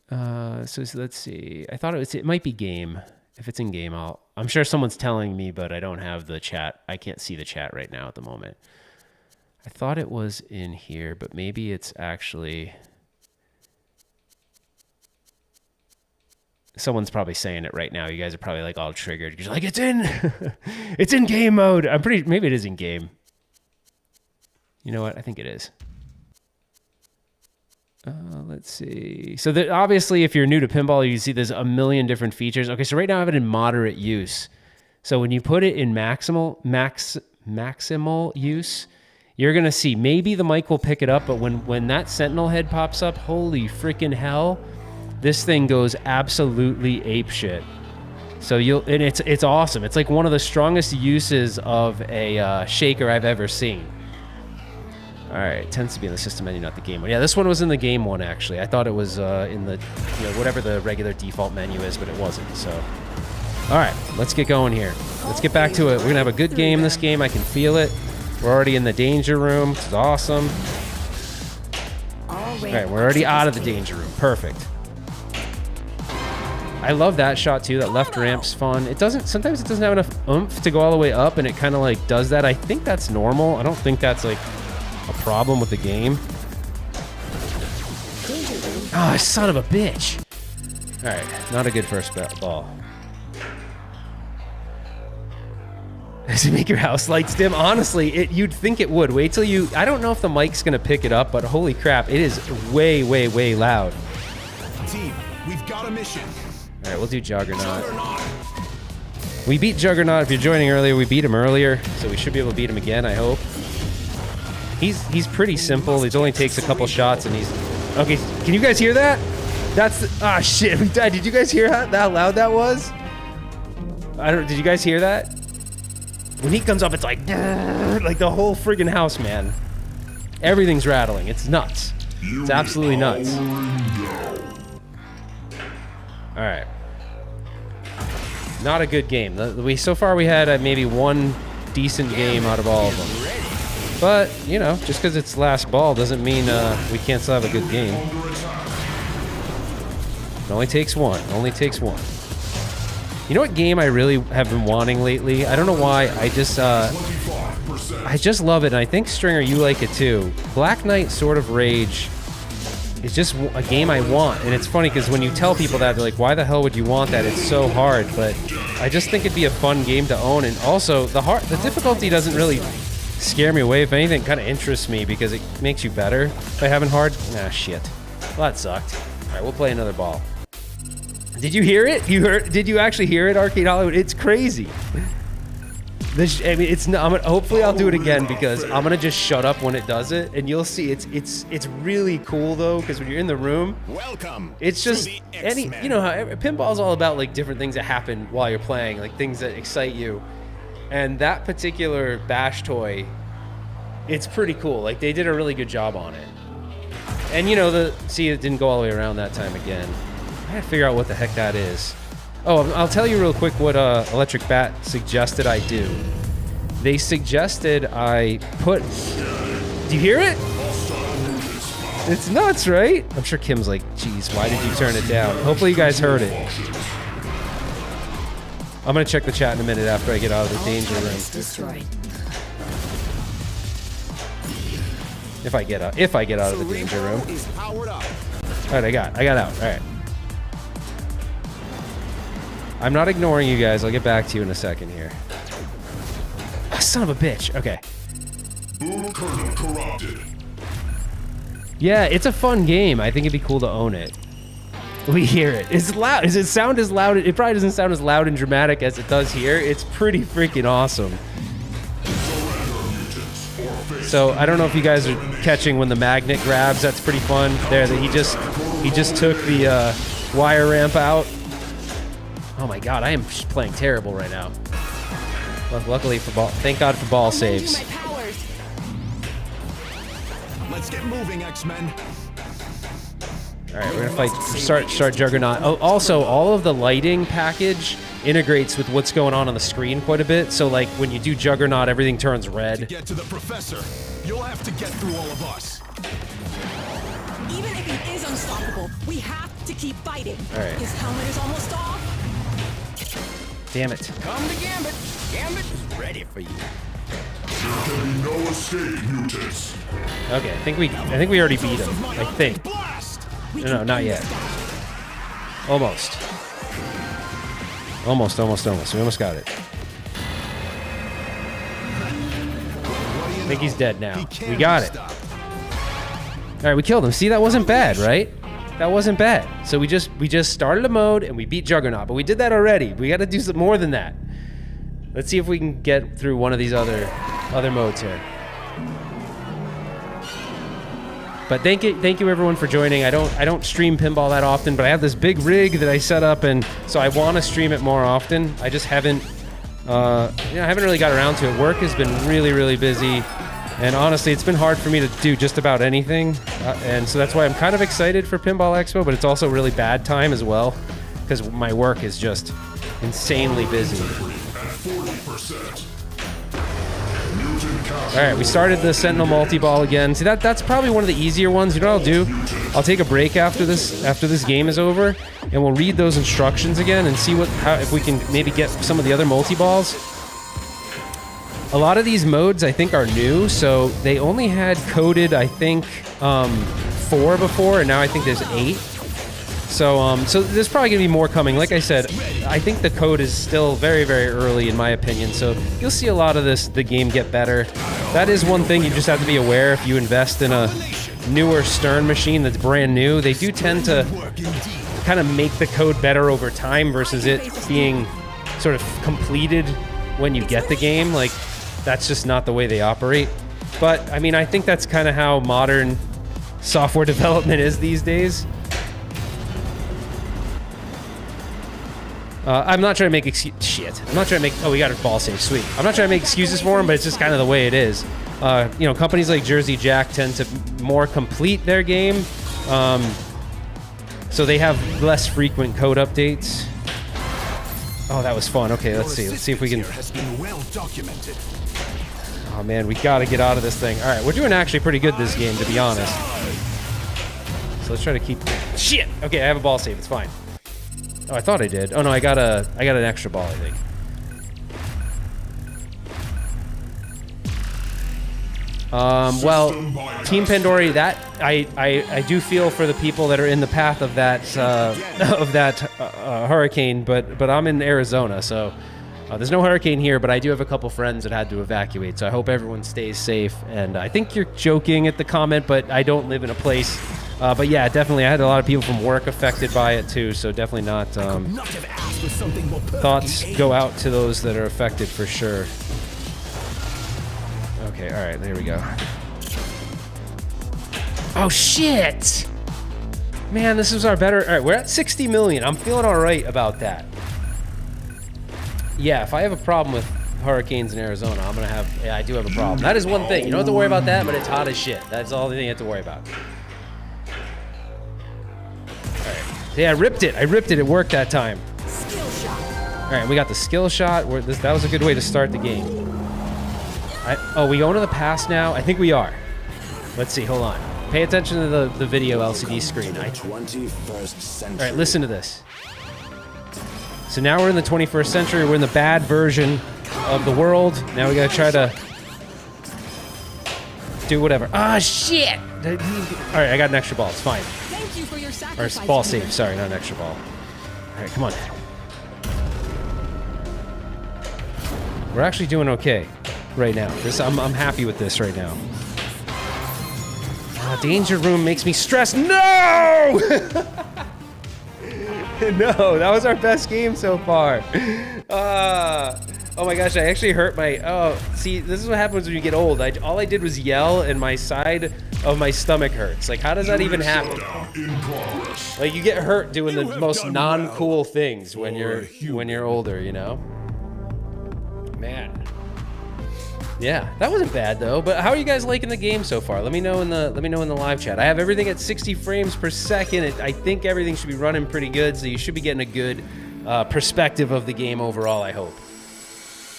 So let's see. I thought it might be game. If it's in game, I'm sure someone's telling me, but I don't have the chat. I can't see the chat right now at the moment. I thought it was in here, but maybe it's actually... Someone's probably saying it right now. You guys are probably like all triggered. You're like, it's in game mode. Maybe it is in game. You know what? I think it is. Let's see. So obviously, if you're new to pinball, you see there's a million different features. Okay, so right now I have it in moderate use. So when you put it in maximal use, you're going to see maybe the mic will pick it up, but when that Sentinel head pops up, holy freaking hell, this thing goes absolutely apeshit. So it's awesome. It's like one of the strongest uses of a shaker I've ever seen. All right, it tends to be in the system menu, not the game one. Yeah, this one was in the game one, actually. I thought it was in the, whatever the regular default menu is, but it wasn't, so. All right, let's get going here. Let's get back to it. We're going to have a good game this game. I can feel it. We're already in the danger room, which is awesome. All right, we're already out of the danger room. Perfect. I love that shot, too. That left ramp's fun. Sometimes it doesn't have enough oomph to go all the way up, and it kind of, like, does that. I think that's normal. I don't think that's, like, a problem with the game. Oh, son of a bitch. All right, not a good first ball. Does it make your house lights dim? Honestly, you'd think it would. Wait till you... I don't know if the mic's going to pick it up, but holy crap, it is way, way, way loud. Team, we've got a mission. All right, we'll do Juggernaut. We beat Juggernaut. If you're joining earlier, we beat him earlier, so we should be able to beat him again, I hope. He's pretty simple. It only takes a couple shots, and he's... Okay, can you guys hear that? That's... Ah, shit, we died. Did you guys hear how loud that was? Did you guys hear that? When he comes up, it's like the whole friggin' house, man. Everything's rattling. It's nuts. It's absolutely nuts. All right. Not a good game. So far we had maybe one decent game out of all of them. But, you know, just because it's last ball doesn't mean we can't still have a good game. It only takes one. Only takes one. You know what game I really have been wanting lately? I don't know why. I just love it, and I think, Stringer, you like it too. Black Knight Sword of Rage is just a game I want, and it's funny because when you tell people that, they're like, why the hell would you want that? It's so hard, but I just think it'd be a fun game to own, and also, the difficulty doesn't really scare me away. If anything, it kind of interests me because it makes you better by having hard. Nah, shit. Well, that sucked. All right, we'll play another ball. Did you hear it? Did you actually hear it, Arcade Hollywood? It's crazy. I mean, it's not. Hopefully, I'll do it again because I'm gonna just shut up when it does it, and you'll see. It's really cool though because when you're in the room, it's just you know how pinball is all about like different things that happen while you're playing, like things that excite you, and that particular bash toy, it's pretty cool. Like they did a really good job on it, and you know see it didn't go all the way around that time again. I gotta figure out what the heck that is. Oh, I'll tell you real quick what Electric Bat suggested I do. They suggested I put... Do you hear it? It's nuts, right? I'm sure Kim's like, geez, why did you turn it down? Hopefully you guys heard it. I'm gonna check the chat in a minute after I get out of the danger room. If I get out of the danger room. All right, I got out. All right. I'm not ignoring you guys. I'll get back to you in a second here. Oh, son of a bitch. Okay. Yeah, it's a fun game. I think it'd be cool to own it. We hear it. It's loud. Does it sound as loud? It probably doesn't sound as loud and dramatic as it does here. It's pretty freaking awesome. So I don't know if you guys are catching when the magnet grabs. That's pretty fun. There, that he just took the wire ramp out. Oh my god, I am playing terrible right now. Luckily for ball, thank God for ball saves. Let's get moving, X-Men. All right, we're gonna start Juggernaut. Oh, also, all of the lighting package integrates with what's going on the screen quite a bit. So, like when you do Juggernaut, everything turns red. To get to the professor, you'll have to get through all of us. Even if he is unstoppable, we have to keep fighting. All right. His helmet is almost off. Damn it. Come to Gambit. Gambit is ready for you. There can be no escape, mutants. Okay, I think we already beat him. I think. No, not yet. Almost. Almost. We almost got it. I think he's dead now. We got it. All right, we killed him. See, that wasn't bad, right? That wasn't bad. So we just started a mode and we beat Juggernaut, but we did that already. We got to do some more than that. Let's see if we can get through one of these other modes here. But thank you everyone for joining. I don't stream pinball that often, but I have this big rig that I set up, and so I want to stream it more often. I just haven't, I haven't really got around to it. Work has been really, really busy, and honestly, it's been hard for me to do just about anything. And so that's why I'm kind of excited for Pinball Expo, but it's also a really bad time as well because my work is just insanely busy. All right, we started the Sentinel multi-ball again. See, that's probably one of the easier ones. You know what I'll do? I'll take a break after this game is over, and we'll read those instructions again and see if we can maybe get some of the other multi-balls. A lot of these modes, I think, are new, so they only had coded, I think, 4 before, and now I think there's 8. So there's probably gonna be more coming. Like I said, I think the code is still very, very early in my opinion. So you'll see a lot of the game get better. That is one thing you just have to be aware if you invest in a newer Stern machine that's brand new. They do tend to kind of make the code better over time versus it being sort of completed when you get the game. Like, that's just not the way they operate. But I mean, I think that's kind of how modern software development is these days. I'm not trying to make I'm not trying to make. Oh, we got a ball save. Sweet. I'm not trying to make excuses for them, but it's just kind of the way it is. You know, companies like Jersey Jack tend to more complete their game, so they have less frequent code updates. Oh, that was fun. Okay, let's see. Let's see if we can. Oh man, we gotta get out of this thing. All right, we're doing actually pretty good this game, to be honest. So let's try to keep. Shit. Okay, I have a ball save. It's fine. Oh, I thought I did. Oh no, I got an extra ball, I think. Well, Team Pandori, that I do feel for the people that are in the path of that hurricane, but I'm in Arizona, so there's no hurricane here, but I do have a couple friends that had to evacuate, so I hope everyone stays safe. And I think you're joking at the comment, but I don't live in a place. But yeah, definitely, I had a lot of people from work affected by it too, so definitely not. Thoughts go out to those that are affected for sure. Okay, all right, there we go. Oh shit! Man, this is our better. All right, we're at 60 million. I'm feeling all right about that. Yeah, if I have a problem with hurricanes in Arizona, I'm gonna have. Yeah, I do have a problem. That is one thing. You don't have to worry about that, but it's hot as shit. That's all the thing you have to worry about. Yeah, I ripped it. It worked that time. Skill shot. All right, we got the skill shot. That was a good way to start the game. Oh, we going to the past now? I think we are. Let's see. Hold on. Pay attention to the video LCD screen. 21st century. All right, listen to this. So now we're in the 21st century. We're in the bad version of the world. Now we gotta try to do whatever. Ah, shit! All right, I got an extra ball. It's fine. Thank you for your Or sacrifice. ball save, sorry, not an extra ball. All right, come on. We're actually doing okay right now. I'm happy with this right now. Danger room makes me stressed. No! No, that was our best game so far. Oh my gosh, I actually hurt my. Oh, see, this is what happens when you get old. All I did was yell, and my side of my stomach hurts. Like, how does that even happen? Like, you get hurt doing the most non-cool things when you're older, you know? Man. Yeah, that wasn't bad though. But how are you guys liking the game so far? Let me know in the live chat. I have everything at 60 frames per second. I think everything should be running pretty good, so you should be getting a good perspective of the game overall, I hope.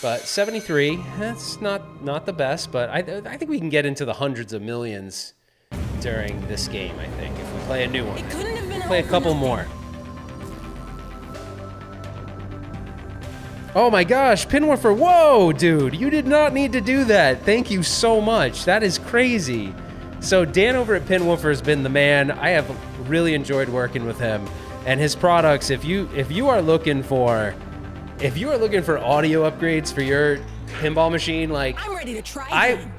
But 73, that's not the best, but I think we can get into the hundreds of millions during this game, I think, if we play a new one. It couldn't have been Play a couple more. Oh my gosh, Pinwoofer, whoa, dude, you did not need to do that. Thank you so much. That is crazy. So Dan over at Pinwoofer has been the man. I have really enjoyed working with him and his products. If you are looking for audio upgrades for your pinball machine, like I'm ready to try again.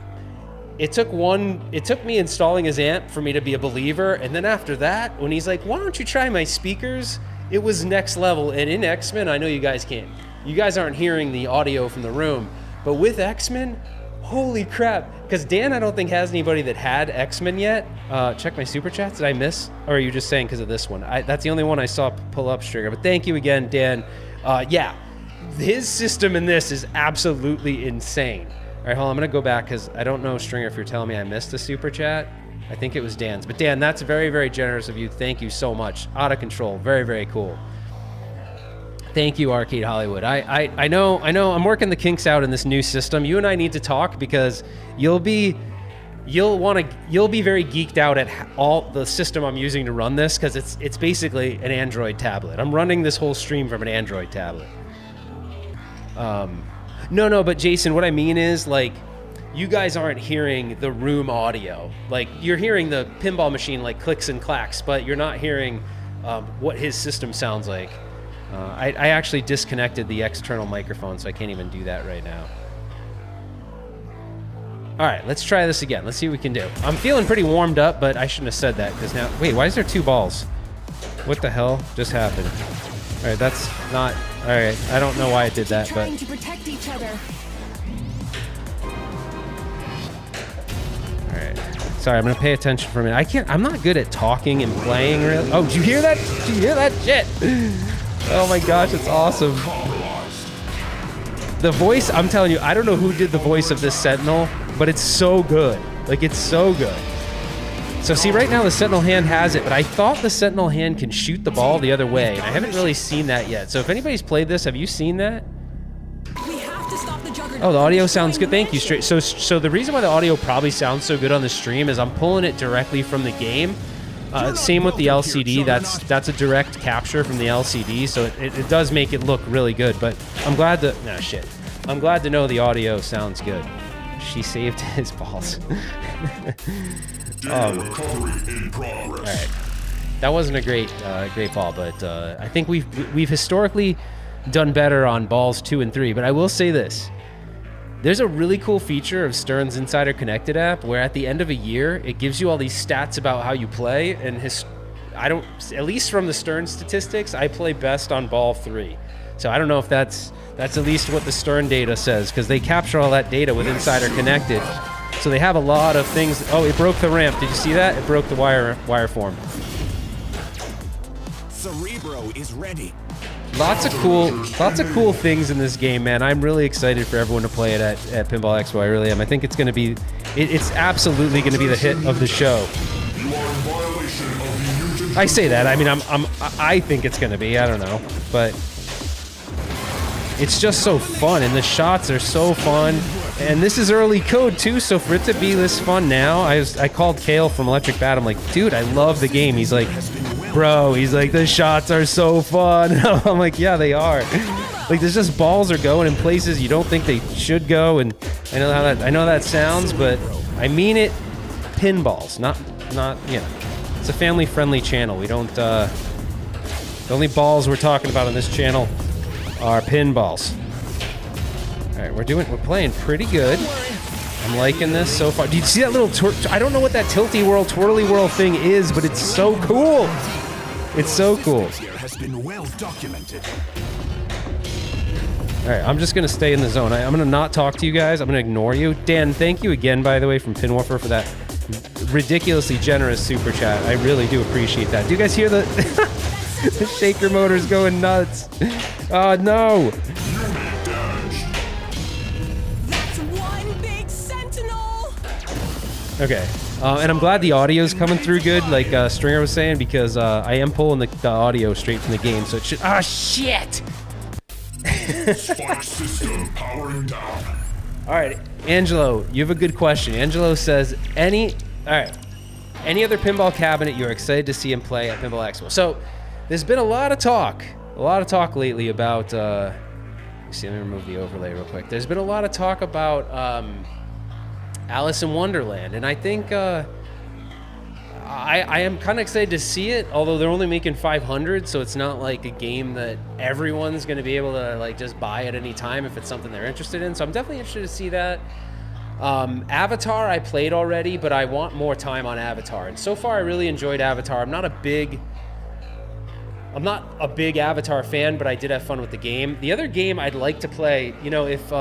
It took me installing his amp for me to be a believer, and then after that, when he's like, why don't you try my speakers? It was next level. And in X-Men, I know you guys aren't hearing the audio from the room, but with X-Men, holy crap. Because Dan, I don't think has anybody that had X-Men yet. Check my super chats, did I miss? Or are you just saying because of this one? That's the only one I saw pull up, Stringer, but thank you again, Dan. Yeah, his system in this is absolutely insane. All right, hold on, I'm gonna go back because I don't know, Stringer, if you're telling me I missed a super chat. I think it was Dan's, but Dan, that's very, very generous of you. Thank you so much. Out of control, very, very cool. Thank you, Arcade Hollywood. I know I'm working the kinks out in this new system. You and I need to talk because you'll be very geeked out at all the system I'm using to run this, because it's basically an Android tablet. I'm running this whole stream from an Android tablet. No, but Jason, what I mean is, like, you guys aren't hearing the room audio. Like, you're hearing the pinball machine, like, clicks and clacks, but you're not hearing what his system sounds like. I actually disconnected the external microphone, so I can't even do that right now. All right, let's try this again. Let's see what we can do. I'm feeling pretty warmed up, but I shouldn't have said that, because now... Wait, why is there 2 balls? What the hell just happened? All right, that's not... All right, I don't know why I did that, but... Trying to protect each other. All right. Sorry, I'm going to pay attention for a minute. I'm not good at talking and playing, really. Oh, did you hear that? Did you hear that shit? Oh my gosh, it's awesome. The voice, I'm telling you, I don't know who did the voice of this Sentinel, but it's so good. Like, it's so good. So see, right now the Sentinel hand has it, but I thought the Sentinel hand can shoot the ball the other way, and I haven't really seen that yet. So if anybody's played this, have you seen that? We have to stop the Juggernaut. Oh, the audio sounds good. Thank you. Straight. So the reason why the audio probably sounds so good on the stream is I'm pulling it directly from the game. Same with the LCD. That's a direct capture from the LCD, so it does make it look really good. But I'm glad to... Nah, shit. I'm glad to know the audio sounds good. She saved his balls. Recovery in progress. All right. That wasn't a great ball, but I think we've historically done better on balls 2 and 3. But I will say this. There's a really cool feature of Stern's Insider Connected app where at the end of a year, it gives you all these stats about how you play. And at least from the Stern statistics, I play best on ball 3. So I don't know if that's at least what the Stern data says, because they capture all that data with Insider Connected. So they have a lot of things. Oh, it broke the ramp. Did you see that? It broke the wire form. Cerebro is ready. Lots of cool things in this game, man. I'm really excited for everyone to play it at Pinball Expo. I really am. I think it's going to be, it's absolutely going to be the hit of the show. You are in violation of the mutant... I say that. I mean, I think it's going to be. I don't know, but it's just so fun, and the shots are so fun. And this is early code too, so for it to be this fun now, I called Kale from Electric Bat. I'm like, dude, I love the game. He's like, bro, the shots are so fun. I'm like, yeah, they are. Like, there's just balls are going in places you don't think they should go, and I know that sounds, but I mean it. Pinballs, not you know. It's a family-friendly channel. We don't. The only balls we're talking about on this channel are pinballs. All right, we're playing pretty good. I'm liking this so far. Do you see that little I don't know what that tilty whirl, twirly whirl thing is, but it's so cool. It's so cool. Has been well documented. All right, I'm just gonna stay in the zone. I'm gonna not talk to you guys. I'm gonna ignore you. Dan, thank you again, by the way, from Pinwoofer for that ridiculously generous super chat. I really do appreciate that. Do you guys hear the the shaker motor's going nuts? Oh no. Okay, and I'm glad the audio's coming through good, like Stringer was saying, because I am pulling the audio straight from the game, so it should... Ah, shit! Spike system powering down. All right, Angelo, you have a good question. Angelo says, any other pinball cabinet you're excited to see him play at Pinball Expo? So, there's been a lot of talk lately about... let me remove the overlay real quick. There's been a lot of talk about... Alice in Wonderland, and I think I am kind of excited to see it, although they're only making 500, so it's not like a game that everyone's going to be able to like just buy at any time if it's something they're interested in. So I'm definitely interested to see that. Avatar I played already, but I want more time on Avatar, and so far I really enjoyed Avatar. I'm not a big Avatar fan, but I did have fun with the game. The other game I'd like to play, you know, if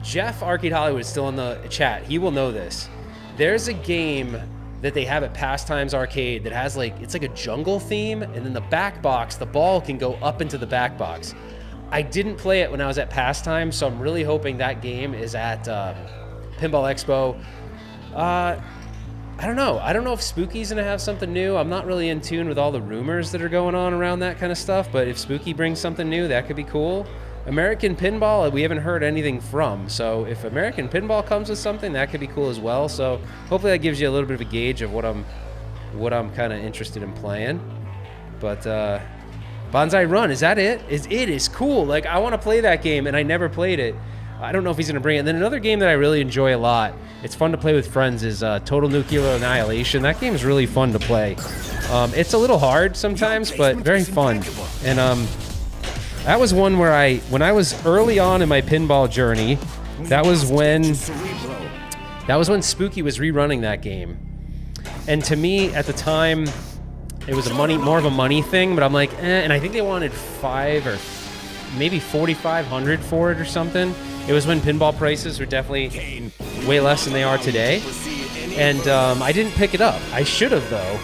Jeff Arcade Hollywood is still in the chat, he will know this. There's a game that they have at Pastimes Arcade that has it's like a jungle theme, and then the back box, the ball can go up into the back box. I didn't play it when I was at Pastimes, so I'm really hoping that game is at Pinball Expo. I don't know. I don't know if Spooky's gonna have something new. I'm not really in tune with all the rumors that are going on around that kind of stuff, but if Spooky brings something new, that could be cool. American Pinball, we haven't heard anything from, so if American Pinball comes with something, that could be cool as well. So hopefully that gives you a little bit of a gauge of what I'm kind of interested in playing. But Bonsai Run, is that it? It is cool. Like, I want to play that game, and I never played it. I don't know if he's going to bring it. And then another game that I really enjoy a lot, it's fun to play with friends, is Total Nuclear Annihilation. That game is really fun to play. It's a little hard sometimes, but very fun. And that was one where when I was early on in my pinball journey, that was when Spooky was rerunning that game. And to me, at the time, it was more of a money thing, but I'm like, and I think they wanted $5 or maybe $4,500 for it or something. It was when pinball prices were definitely way less than they are today. And I didn't pick it up. I should have, though.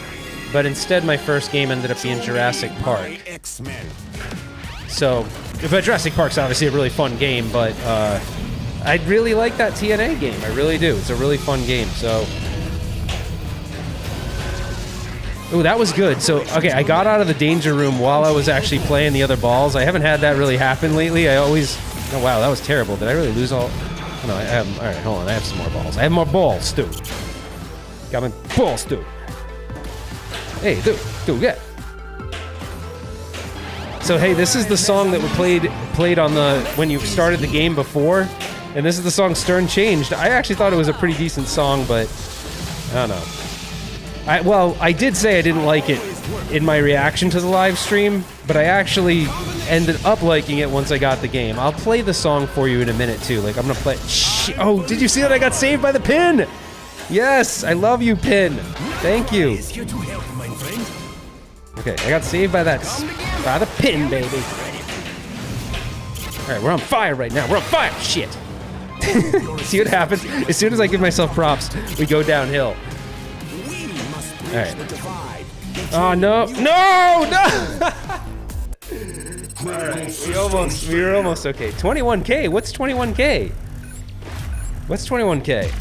But instead, my first game ended up being Jurassic Park. So, but Jurassic Park's obviously a really fun game, but I really like that TNA game. I really do. It's a really fun game, so... Oh, that was good. So, okay, I got out of the danger room while I was actually playing the other balls. I haven't had that really happen lately. I always... Oh, wow, that was terrible. Did I really lose all... Oh, no, I have... All right, hold on. I have some more balls. I have more balls, too. Got my balls, too. Hey, dude, yeah. So, hey, this is the song that we played on the... When you started the game before. And this is the song Stern changed. I actually thought it was a pretty decent song, but... I don't know. I did say I didn't like it in my reaction to the live stream, but I actually ended up liking it once I got the game. I'll play the song for you in a minute, too. Like, I'm gonna play... Oh, did you see that I got saved by the pin? Yes, I love you, pin. Thank you. Okay, I got saved by the pin, baby. All right, we're on fire right now. We're on fire. Shit. See what happens? As soon as I give myself props, we go downhill. All right. Oh, no. No! All right, we were almost okay. 21K? What's 21K? What's 21K?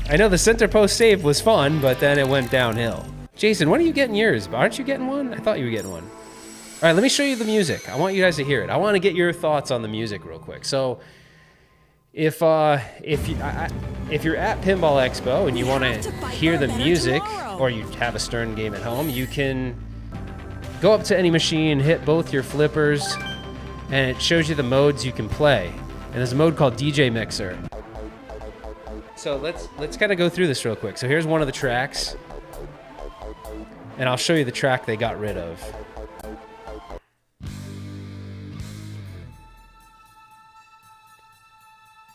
I know the center post save was fun, but then it went downhill. Jason, when are you getting yours? Aren't you getting one? I thought you were getting one. All right, let me show you the music. I want you guys to hear it. I want to get your thoughts on the music real quick. So, if you're at Pinball Expo and you want to hear the music, or you have a Stern game at home, you can go up to any machine, hit both your flippers, and it shows you the modes you can play. And there's a mode called DJ Mixer. So let's kind of go through this real quick. So here's one of the tracks, and I'll show you the track they got rid of.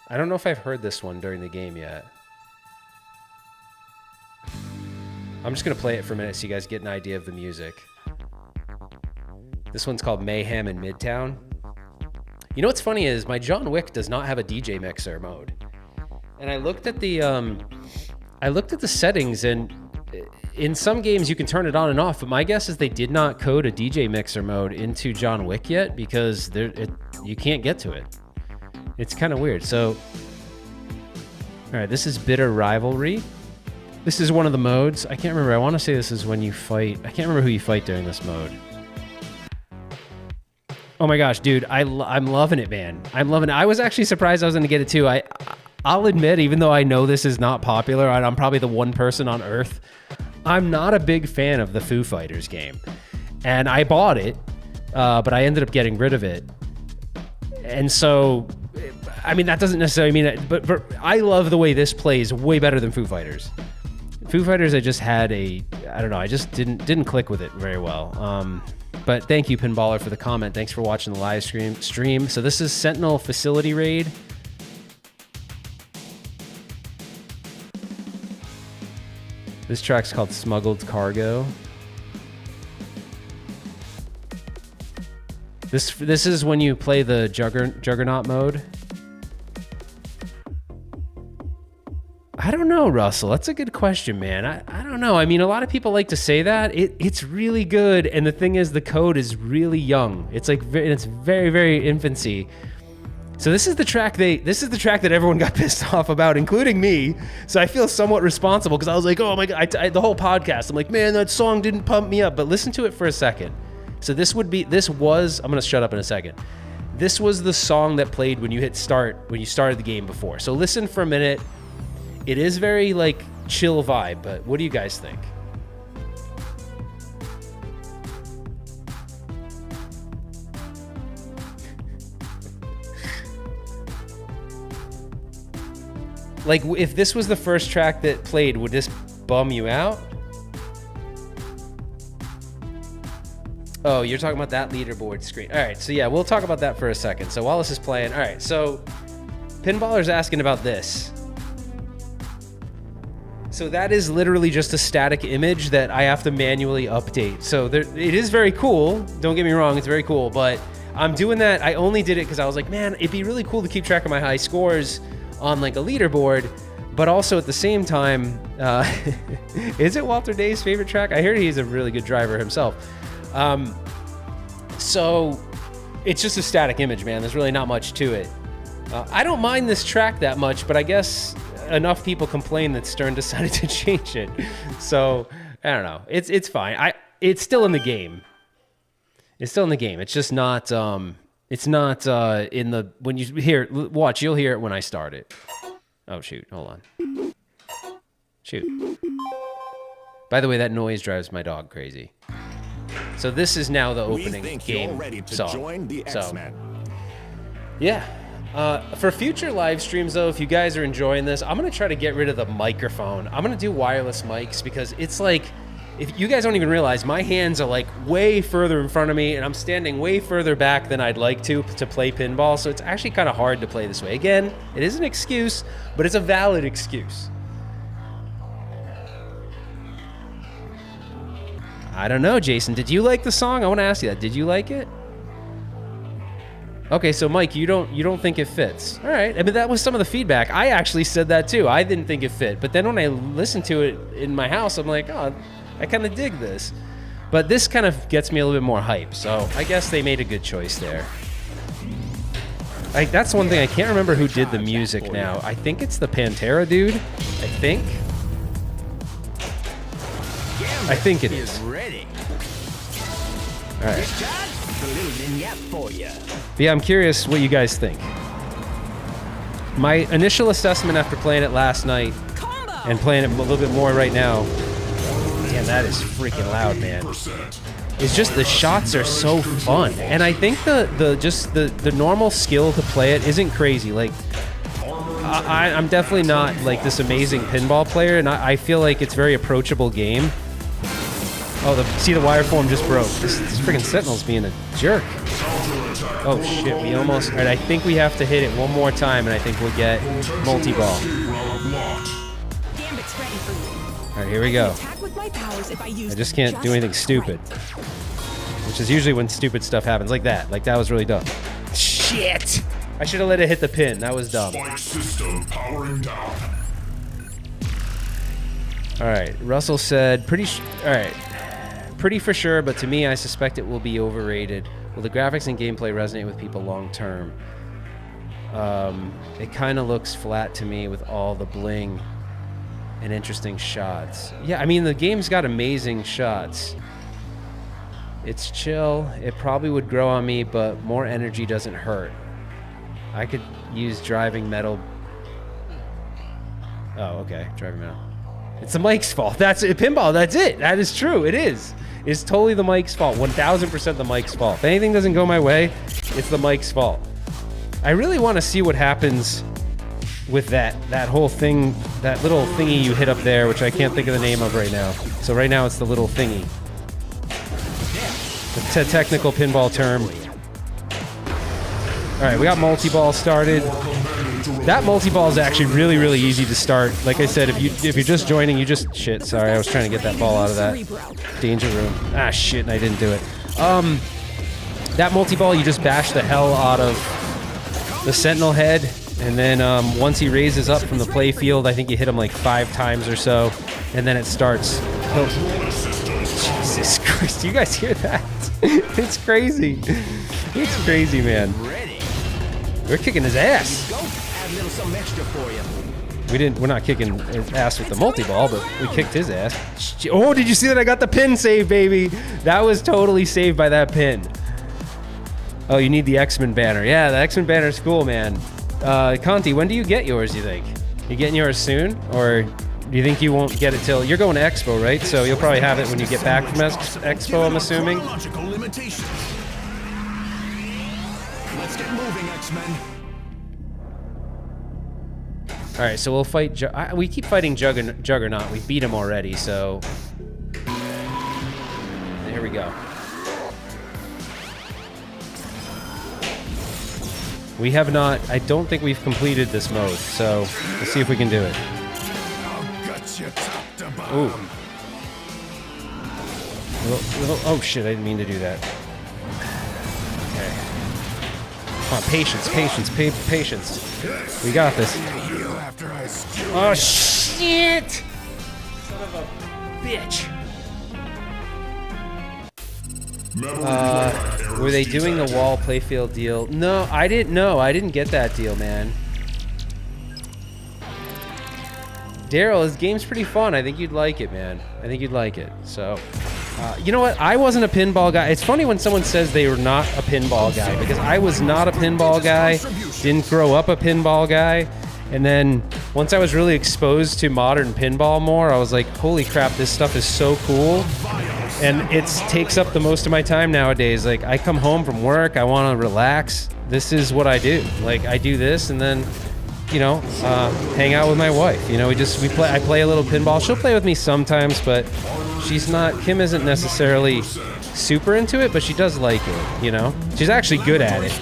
I don't know if I've heard this one during the game yet. I'm just going to play it for a minute so you guys get an idea of the music. This one's called Mayhem in Midtown. You know what's funny is my John Wick does not have a DJ mixer mode. And I looked at the settings, and in some games you can turn it on and off, but my guess is they did not code a DJ mixer mode into John Wick yet because you can't get to it. It's kind of weird. So, all right, this is Bitter Rivalry. This is one of the modes. I can't remember. I want to say this is when you fight. I can't remember who you fight during this mode. Oh my gosh, dude, I'm loving it, man. I'm loving it. I was actually surprised I was going to get it too. I'll admit, even though I know this is not popular, and I'm probably the one person on Earth, I'm not a big fan of the Foo Fighters game. And I bought it, but I ended up getting rid of it. And so, I mean, that doesn't necessarily mean that, but I love the way this plays way better than Foo Fighters. Foo Fighters, I just had I don't know, I just didn't click with it very well. But thank you, Pinballer, for the comment. Thanks for watching the live stream. So this is Sentinel Facility Raid. This track's called Smuggled Cargo. This is when you play the Juggernaut mode. I don't know, Russell. That's a good question, man. I don't know. I mean, a lot of people like to say that. It's really good, and the thing is, the code is really young. It's like it's very, very infancy. So this is the track that everyone got pissed off about, including me. So I feel somewhat responsible because I was like, oh my god, the whole podcast. I'm like, man, that song didn't pump me up. But listen to it for a second. So I'm gonna shut up in a second. This was the song that played when you hit start when you started the game before. So listen for a minute. It is very like chill vibe, but what do you guys think? Like, if this was the first track that played, would this bum you out? Oh, you're talking about that leaderboard screen. All right, so yeah, we'll talk about that for a second. So while this is playing, all right, so Pinballer's asking about this. So that is literally just a static image that I have to manually update. So there, it is very cool. Don't get me wrong, it's very cool, but I'm doing that. I only did it because I was like, man, it'd be really cool to keep track of my high scores on like a leaderboard, but also at the same time, is it Walter Day's favorite track? I heard he's a really good driver himself. So it's just a static image, man. There's really not much to it. I don't mind this track that much, but I guess enough people complain that Stern decided to change it. So I don't know. It's fine. It's still in the game. It's still in the game. It's just not. It's not in the when you hear. Watch, you'll hear it when I start it. Oh shoot! Hold on. Shoot. By the way, that noise drives my dog crazy. So this is now the opening game song. Join the X-Men. Yeah. For future live streams, though, if you guys are enjoying this, I'm going to try to get rid of the microphone. I'm going to do wireless mics because it's like, if you guys don't even realize, my hands are like way further in front of me and I'm standing way further back than I'd like to play pinball. So it's actually kind of hard to play this way. Again, it is an excuse, but it's a valid excuse. I don't know, Jason. Did you like the song? I want to ask you that. Did you like it? Okay, so Mike, you don't think it fits. All right. I mean, that was some of the feedback. I actually said that too. I didn't think it fit. But then when I listened to it in my house, I'm like, oh, I kind of dig this. But this kind of gets me a little bit more hype. So I guess they made a good choice there. That's one thing. I can't remember who did the music now. I think it's the Pantera dude. I think it is. Ready. All right. A little vignette for you. But yeah, I'm curious what you guys think. My initial assessment after playing it last night and playing it a little bit more right now, man, that is freaking loud, man. It's just the shots are so fun, and I think the normal skill to play it isn't crazy. Like, I'm definitely not like this amazing pinball player, and I feel like it's a very approachable game. Oh, see the wire form just broke. This freaking Sentinel's being a jerk. Oh shit, we almost... Alright, I think we have to hit it one more time and I think we'll get multi-ball. Alright, here we go. I just can't do anything stupid. Which is usually when stupid stuff happens. Like that. Like that was really dumb. Shit! I should have let it hit the pin. That was dumb. Alright, Russell said, alright. Pretty for sure, but to me, I suspect it will be overrated. Will the graphics and gameplay resonate with people long term? It kind of looks flat to me with all the bling and interesting shots. Yeah, I mean, the game's got amazing shots. It's chill. It probably would grow on me, but more energy doesn't hurt. I could use driving metal. Oh, okay, driving metal. It's the mic's fault. That's it. Pinball, that's it. That is true. It is. It's totally the mic's fault. 1000% the mic's fault. If anything doesn't go my way, it's the mic's fault. I really want to see what happens with that whole thing, that little thingy you hit up there, which I can't think of the name of right now. So right now it's the little thingy. The technical pinball term. All right, we got multi-ball started. That multi-ball is actually really, really easy to start. Like I said, if you're just joining, you just... Shit, sorry, I was trying to get that ball out of that danger room. Ah, shit, and I didn't do it. That multi-ball, you just bash the hell out of the Sentinel head, and then once he raises up from the play field, I think you hit him like 5 times or so, and then it starts. Oh, Jesus Christ, you guys hear that? It's crazy. It's crazy, man. We're kicking his ass. We're not kicking his ass with the multi-ball, but we kicked his ass. Oh, did you see that? I got the pin saved, baby. That was totally saved by that pin. Oh, you need the X-Men banner. Yeah, the X-Men banner is cool, man. Conti, when do you get yours, you think? You getting yours soon? Or do you think you won't get it till... You're going to Expo, right? So you'll probably have it when you get back from Expo, I'm assuming. Let's get moving, X-Men. right, so we'll fight. We keep fighting Juggernaut. We beat him already, so here we go. We have not. I don't think we've completed this mode, so let's see if we can do it. Ooh. Oh shit! I didn't mean to do that. Okay. Come on, patience. We got this. Oh shit! Son of a bitch. Were they doing the wall playfield deal? No, I didn't know. I didn't get that deal, man. Daryl, this game's pretty fun. I think you'd like it, man. I think you'd like it. So, you know what? I wasn't a pinball guy. It's funny when someone says they were not a pinball guy, because I was not a pinball guy. Didn't grow up a pinball guy. And then once I was really exposed to modern pinball more, I was like, holy crap, this stuff is so cool. And it takes up the most of my time nowadays. Like, I come home from work, I want to relax. This is what I do. Like, I do this, and then, you know, hang out with my wife. You know, I play a little pinball. She'll play with me sometimes, but Kim isn't necessarily super into it, but she does like it, you know? She's actually good at it.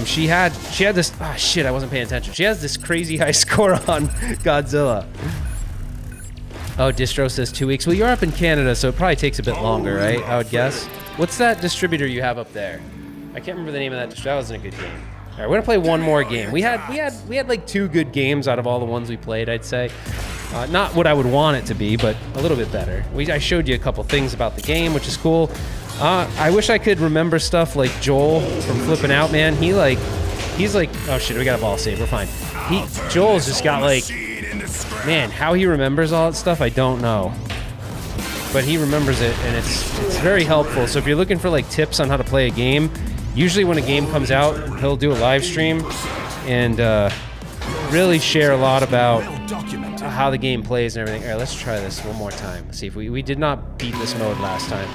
She had this, shit, I wasn't paying attention. She has this crazy high score on Godzilla. Oh, Distro says 2 weeks. Well, you're up in Canada, so it probably takes a bit longer, right? I would guess. What's that distributor you have up there? I can't remember the name of that. That wasn't a good game. All right, we're gonna play one more game. We had like 2 good games out of all the ones we played, I'd say. Not what I would want it to be, but a little bit better. I showed you a couple things about the game, which is cool. I wish I could remember stuff like Joel from Flippin' Out, man. He's like, oh shit, we got a ball save. We're fine. Joel's just got like, man, how he remembers all that stuff, I don't know. But he remembers it, and it's very helpful. So if you're looking for like tips on how to play a game, usually when a game comes out, he'll do a live stream and really share a lot about how the game plays and everything. All right, let's try this one more time. Let's see if we did not beat this mode last time.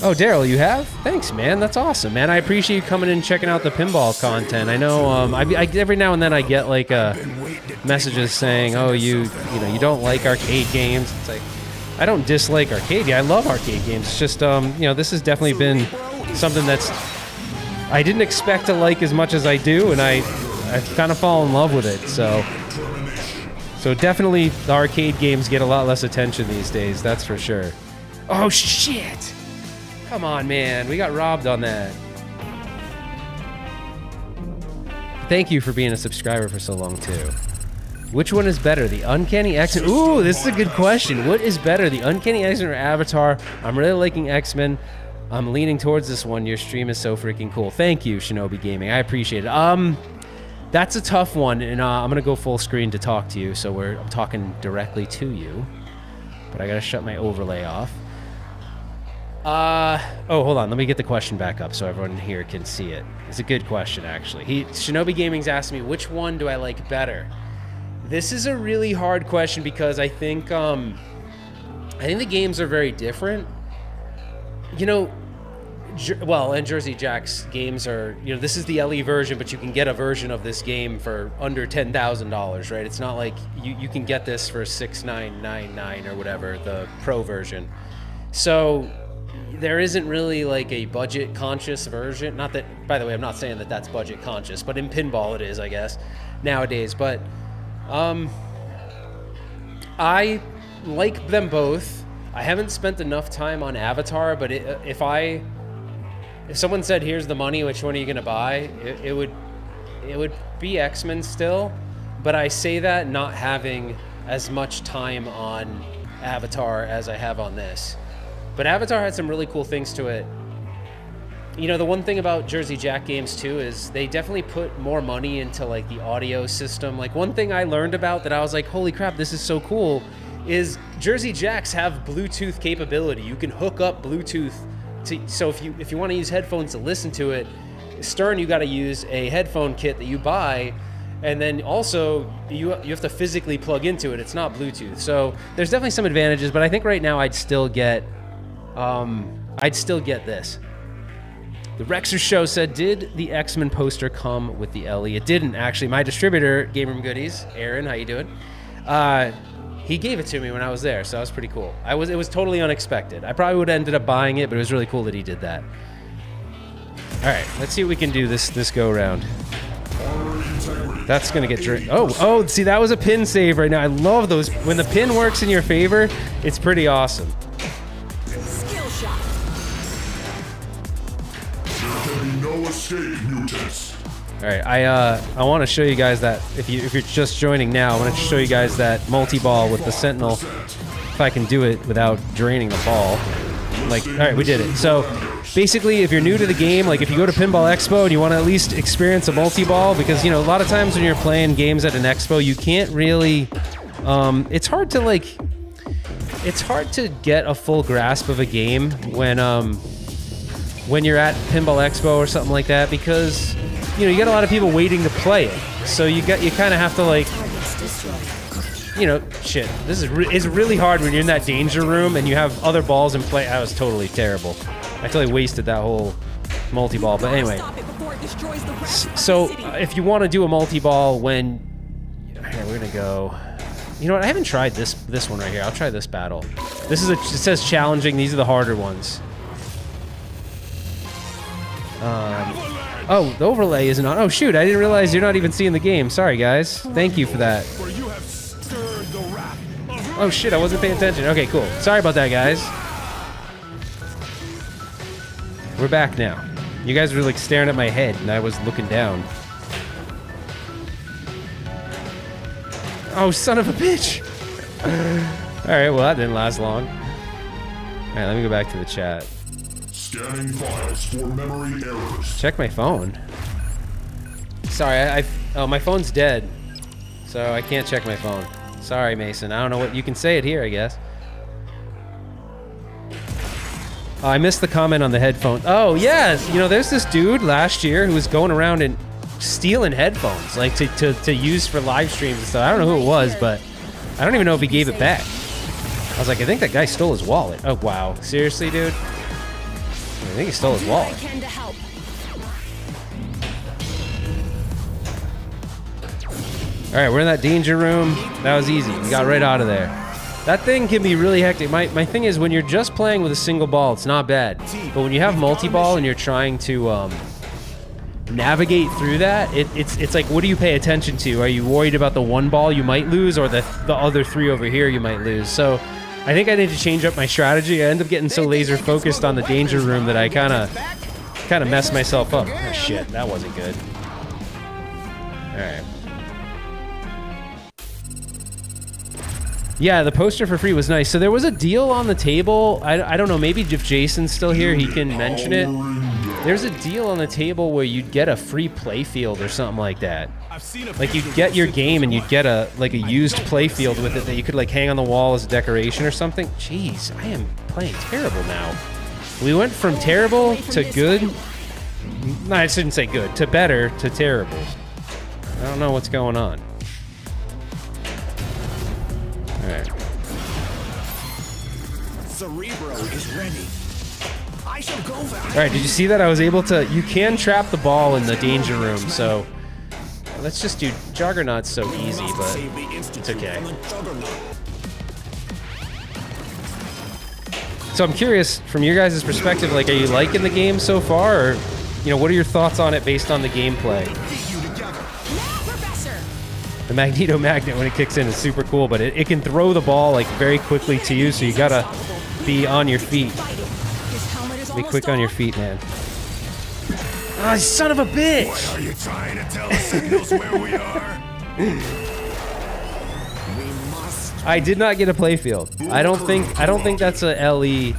Oh, Daryl, you have? Thanks, man. That's awesome, man. I appreciate you coming in and checking out the pinball content. I know I every now and then I get like messages saying, oh, you don't like arcade games. It's like, I don't dislike arcade games. I love arcade games. It's just, this has definitely been something I didn't expect to like as much as I do, and I kind of fall in love with it. So definitely the arcade games get a lot less attention these days. That's for sure. Oh, shit. Come on, man. We got robbed on that. Thank you for being a subscriber for so long, too. Which one is better, the Uncanny X-Men? Ooh, this is a good question. What is better, the Uncanny X-Men or Avatar? I'm really liking X-Men. I'm leaning towards this one. Your stream is so freaking cool. Thank you, Shinobi Gaming. I appreciate it. That's a tough one, and I'm going to go full screen to talk to you, so I'm talking directly to you. But I got to shut my overlay off. Oh, hold on. Let me get the question back up so everyone here can see it. It's a good question, actually. Shinobi Gaming's asked me, which one do I like better? This is a really hard question because I think the games are very different. You know, and Jersey Jack's games are, this is the LE version, but you can get a version of this game for under $10,000, right? It's not like you can get this for $6,999 or whatever, the pro version. So there isn't really like a budget conscious version. Not that, by the way, I'm not saying that that's budget conscious, but in pinball it is, I guess, nowadays. But I like them both. I haven't spent enough time on Avatar, but if someone said, here's the money, which one are you going to buy? It would be X-Men still, but I say that not having as much time on Avatar as I have on this. But Avatar had some really cool things to it. The one thing about Jersey Jack games too is they definitely put more money into like the audio system. Like one thing I learned about that I was like, holy crap, this is so cool, is Jersey Jacks have Bluetooth capability. You can hook up Bluetooth so if you want to use headphones to listen to it, Stern, you got to use a headphone kit that you buy, and then also you have to physically plug into it. It's not Bluetooth. So there's definitely some advantages, but I think right now I'd still get this. The Rexer Show said, did the X-Men poster come with the LE? It didn't, actually. My distributor, Game Room Goodies, Aaron, how you doing? He gave it to me when I was there, so that was pretty cool. It was totally unexpected. I probably would have ended up buying it, but it was really cool that he did that. All right, let's see what we can do this go around. That's gonna get drained. Oh, see, that was a pin save right now. I love those. When the pin works in your favor, it's pretty awesome. Skill shot. There can be no escape, mutants. All right, I want to show you guys that if you're just joining now, I want to show you guys that multi-ball with the Sentinel. If I can do it without draining the ball. Like, all right, we did it. So basically, if you're new to the game, like if you go to Pinball Expo and you want to at least experience a multi-ball, because, you know, a lot of times when you're playing games at an expo, you can't really, it's hard to get a full grasp of a game when you're at Pinball Expo or something like that, because, you know, you got a lot of people waiting to play it. So you kind of have to, like, you know, shit. This is it's really hard when you're in that danger room and you have other balls in play. That was totally terrible. I totally wasted that whole multi-ball. But anyway, so if you want to do a multi-ball when... Here, we're going to go... You know what? I haven't tried this one right here. I'll try this battle. This is it says challenging. These are the harder ones. Oh, the overlay isn't on. Oh, shoot. I didn't realize you're not even seeing the game. Sorry, guys. Thank you for that. Oh, shit. I wasn't paying attention. Okay, cool. Sorry about that, guys. We're back now. You guys were like staring at my head, and I was looking down. Oh, son of a bitch! Alright, well, that didn't last long. Alright, let me go back to the chat. Scanning files for memory errors. Check my phone. Sorry, oh, my phone's dead. So I can't check my phone. Sorry, Mason. I don't know what... You can say it here, I guess. Oh, I missed the comment on the headphone. Oh, yes! You know, there's this dude last year who was going around and stealing headphones, like, to use for live streams and stuff. I don't know who it was, but I don't even know if he gave it back. I was like, I think that guy stole his wallet. Oh, wow. Seriously, dude? I think he stole his wallet. Alright, we're in that danger room. That was easy. We got right out of there. That thing can be really hectic. My thing is, when you're just playing with a single ball, it's not bad. But when you have multi-ball and you're trying to navigate through that, it's like, what do you pay attention to? Are you worried about the one ball you might lose, or the other three over here you might lose? So I think I need to change up my strategy. I end up getting so laser focused on the danger room that I kind of mess myself up. Oh, shit, that wasn't good. Alright. Yeah, the poster for free was nice. So there was a deal on the table. I don't know, maybe if Jason's still here, he can mention it. There's a deal on the table where you'd get a free play field or something like that. Like, you'd get your game and you'd get a used play field with it that you could like hang on the wall as a decoration or something. Jeez, I am playing terrible now. We went from terrible to good. No, I shouldn't say good. To better to terrible. I don't know what's going on. Alright. Cerebro is ready. I shall go back. Alright, did you see that? I was able to... You can trap the ball in the danger room, so... Let's just do... Juggernaut's so easy, but... It's okay. So I'm curious, from your guys' perspective, like, are you liking the game so far? Or, you know, what are your thoughts on it based on the gameplay? The Magneto Magnet, when it kicks in, is super cool, but it can throw the ball like very quickly to you, so you gotta be on your feet. Be quick on your feet, man. Ah, oh, son of a bitch! What are you trying to tell the Sentinels where we are? I did not get a playfield. I don't think that's a LE.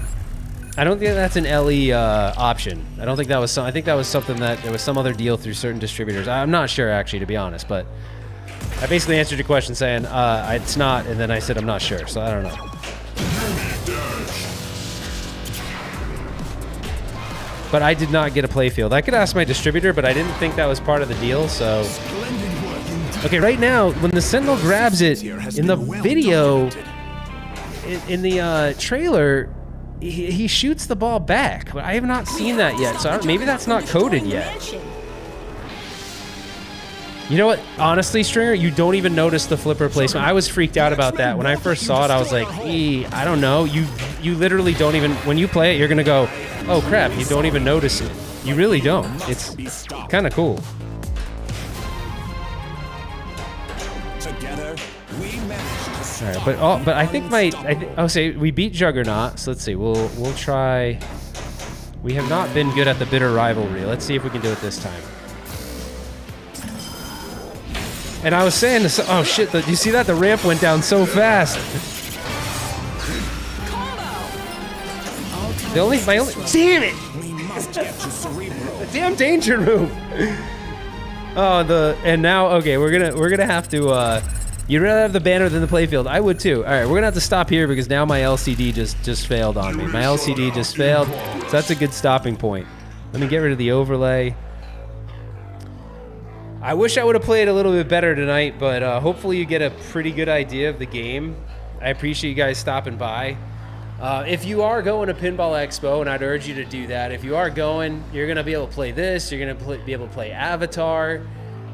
I don't think that's an LE option. I don't think that was I think that was something that there was some other deal through certain distributors. I'm not sure actually, to be honest, but I basically answered your question saying it's not, and then I said I'm not sure, so I don't know. But I did not get a playfield. I could ask my distributor, but I didn't think that was part of the deal, so... Okay, right now, when the Sentinel grabs it, in the video, in the trailer, he shoots the ball back, but I have not seen that yet. So maybe that's not coded yet. You know what? Honestly, Stringer, you don't even notice the flipper placement. I was freaked out about that. When I first saw it, I was like, I don't know. You literally don't even, when you play it, you're going to go, oh crap, you don't even notice it. You really don't. It's kind of cool. Together, we managed to All right, but I think I'll say we beat Juggernaut. So let's see. We'll try. We have not been good at the bitter rivalry. Let's see if we can do it this time. And I was saying this. Oh shit! Do you see that? The ramp went down so fast. My only. Damn it! The damn danger room. Oh, and now okay, we're gonna have to. You'd rather have the banner than the playfield. I would too. All right, we're gonna have to stop here because now my LCD just failed on me. My LCD just failed, so that's a good stopping point. Let me get rid of the overlay. I wish I would have played a little bit better tonight, but hopefully you get a pretty good idea of the game. I appreciate you guys stopping by. If you are going to Pinball Expo, and I'd urge you to do that, if you are going, you're going to be able to play this. You're going to be able to play Avatar.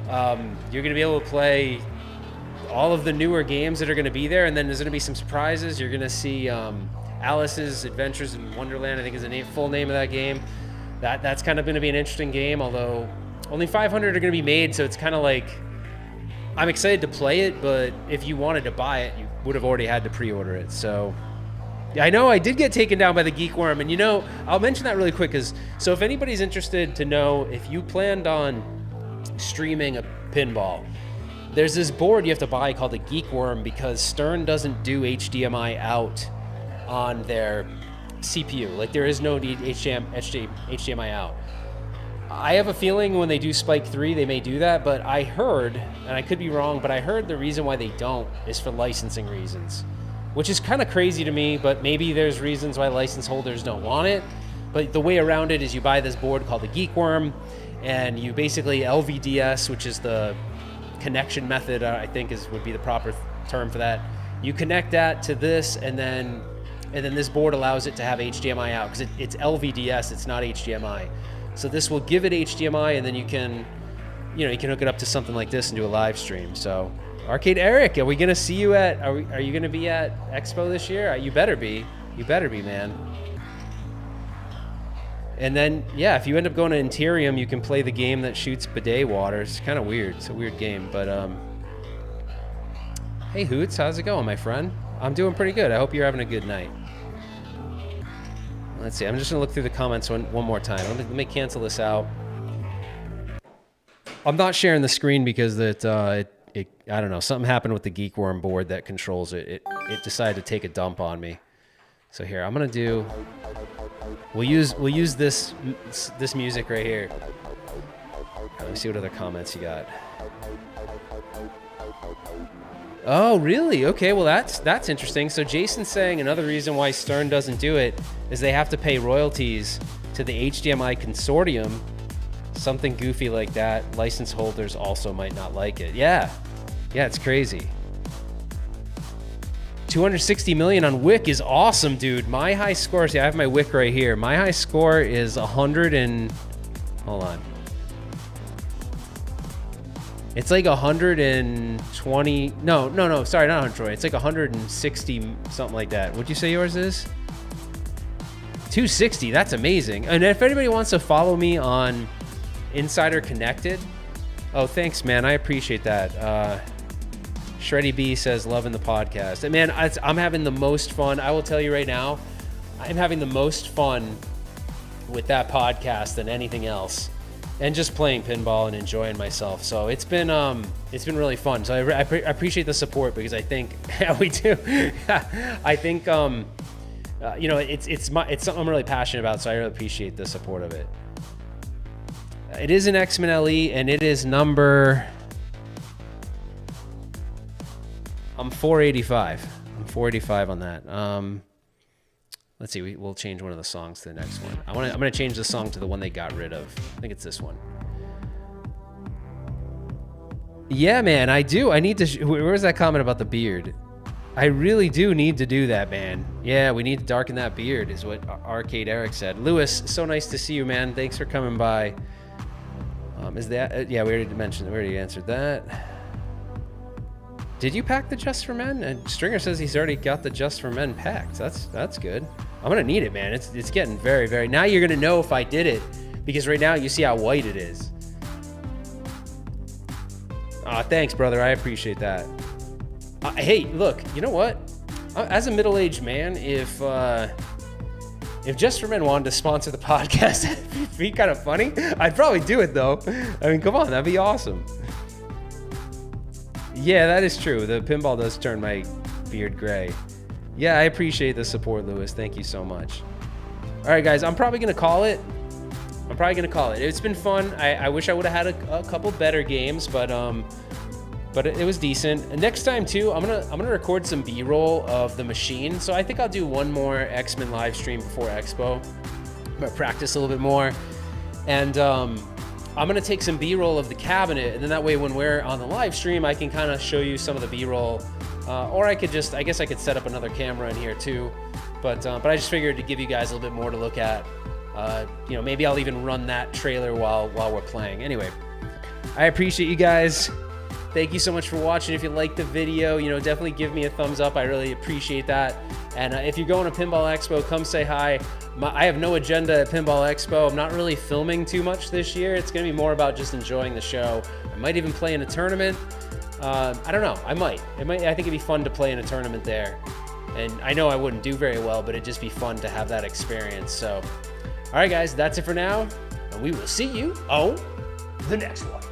You're going to be able to play all of the newer games that are going to be there, and then there's going to be some surprises. You're going to see Alice's Adventures in Wonderland, I think is the full name of that game. That's kind of going to be an interesting game, although only 500 are going to be made, so it's kind of like, I'm excited to play it, but if you wanted to buy it, you would have already had to pre-order it. So I know I did get taken down by the Geek Worm, and I'll mention that really quick, so if anybody's interested to know if you planned on streaming a pinball, there's this board you have to buy called the Geek Worm because Stern doesn't do HDMI out on their CPU. Like, there is no need HDMI out. I have a feeling when they do Spike 3, they may do that, but I heard, and I could be wrong, but I heard the reason why they don't is for licensing reasons, which is kind of crazy to me, but maybe there's reasons why license holders don't want it. But the way around it is you buy this board called the Geek Worm, and you basically LVDS, which is the connection method, I think would be the proper term for that. You connect that to this, and then this board allows it to have HDMI out because it's LVDS, it's not HDMI. So this will give it HDMI, and then you can hook it up to something like this and do a live stream. So, Arcade Eric, are we gonna see you at? Are you gonna be at Expo this year? You better be. You better be, man. And then, yeah, if you end up going to Interium, you can play the game that shoots bidet water. It's kind of weird. It's a weird game, but hey Hoots, how's it going, my friend? I'm doing pretty good. I hope you're having a good night. Let's see. I'm just gonna look through the comments one more time. Let me cancel this out. I'm not sharing the screen because I don't know, something happened with the Geek Worm board that controls it. It decided to take a dump on me. So here, I'm gonna do. We'll use this music right here. Let me see what other comments you got. Oh, really? Okay, well that's interesting. So Jason's saying another reason why Stern doesn't do it is they have to pay royalties to the HDMI consortium. Something goofy like that. License holders also might not like it. Yeah, it's crazy. 260 million on Wick is awesome, dude. My high score, see, I have my Wick right here. My high score is 100 and, hold on. It's like 120, no, sorry, not 120. It's like 160, something like that. What'd you say yours is? 260, that's amazing. And if anybody wants to follow me on Insider Connected, oh, thanks, man, I appreciate that. Shreddy B says, loving the podcast. And man, I'm having the most fun. I will tell you right now, I'm having the most fun with that podcast than anything else. And just playing pinball and enjoying myself. So it's been really fun. So I appreciate the support because I think, yeah, we do. I think, it's something I'm really passionate about. So I really appreciate the support of it. It is an X-Men LE and it is number, I'm 485. I'm 485 on that. Let's see. We'll change one of the songs to the next one. I'm gonna change the song to the one they got rid of. I think it's this one. Yeah, man, I do. I need to. Where's that comment about the beard? I really do need to do that, man. Yeah, we need to darken that beard, is what Arcade Eric said. Lewis, so nice to see you, man. Thanks for coming by. Is that... yeah, we already mentioned... we already answered that. Did you pack the Just for Men? And Stringer says he's already got the Just for Men packed. That's good. I'm gonna need it, man. It's getting very, very... Now you're gonna know if I did it, because right now you see how white it is. Aw, thanks, brother. I appreciate that. Hey, look, you know what? As a middle-aged man, if Just for Men wanted to sponsor the podcast, it'd be kind of funny. I'd probably do it, though. I mean, come on, that'd be awesome. Yeah, that is true. The pinball does turn my beard gray. Yeah, I appreciate the support, Lewis. Thank you so much. All right, guys, I'm probably going to call it. It's been fun. I wish I would have had a couple better games, but it was decent. And next time too, I'm gonna record some B-roll of the machine. So I think I'll do one more X-Men live stream before Expo. I'm gonna practice a little bit more, and I'm gonna take some B-roll of the cabinet, and then that way when we're on the live stream, I can kind of show you some of the B-roll, or I guess I could set up another camera in here too. But I just figured to give you guys a little bit more to look at. You know, maybe I'll even run that trailer while we're playing. Anyway, I appreciate you guys. Thank you so much for watching. If you liked the video, you know, definitely give me a thumbs up. I really appreciate that. And if you're going to Pinball Expo, come say hi. I have no agenda at Pinball Expo. I'm not really filming too much this year. It's going to be more about just enjoying the show. I might even play in a tournament. I don't know. I think it'd be fun to play in a tournament there. And I know I wouldn't do very well, but it'd just be fun to have that experience. So, all right, guys, that's it for now. And we will see you on the next one.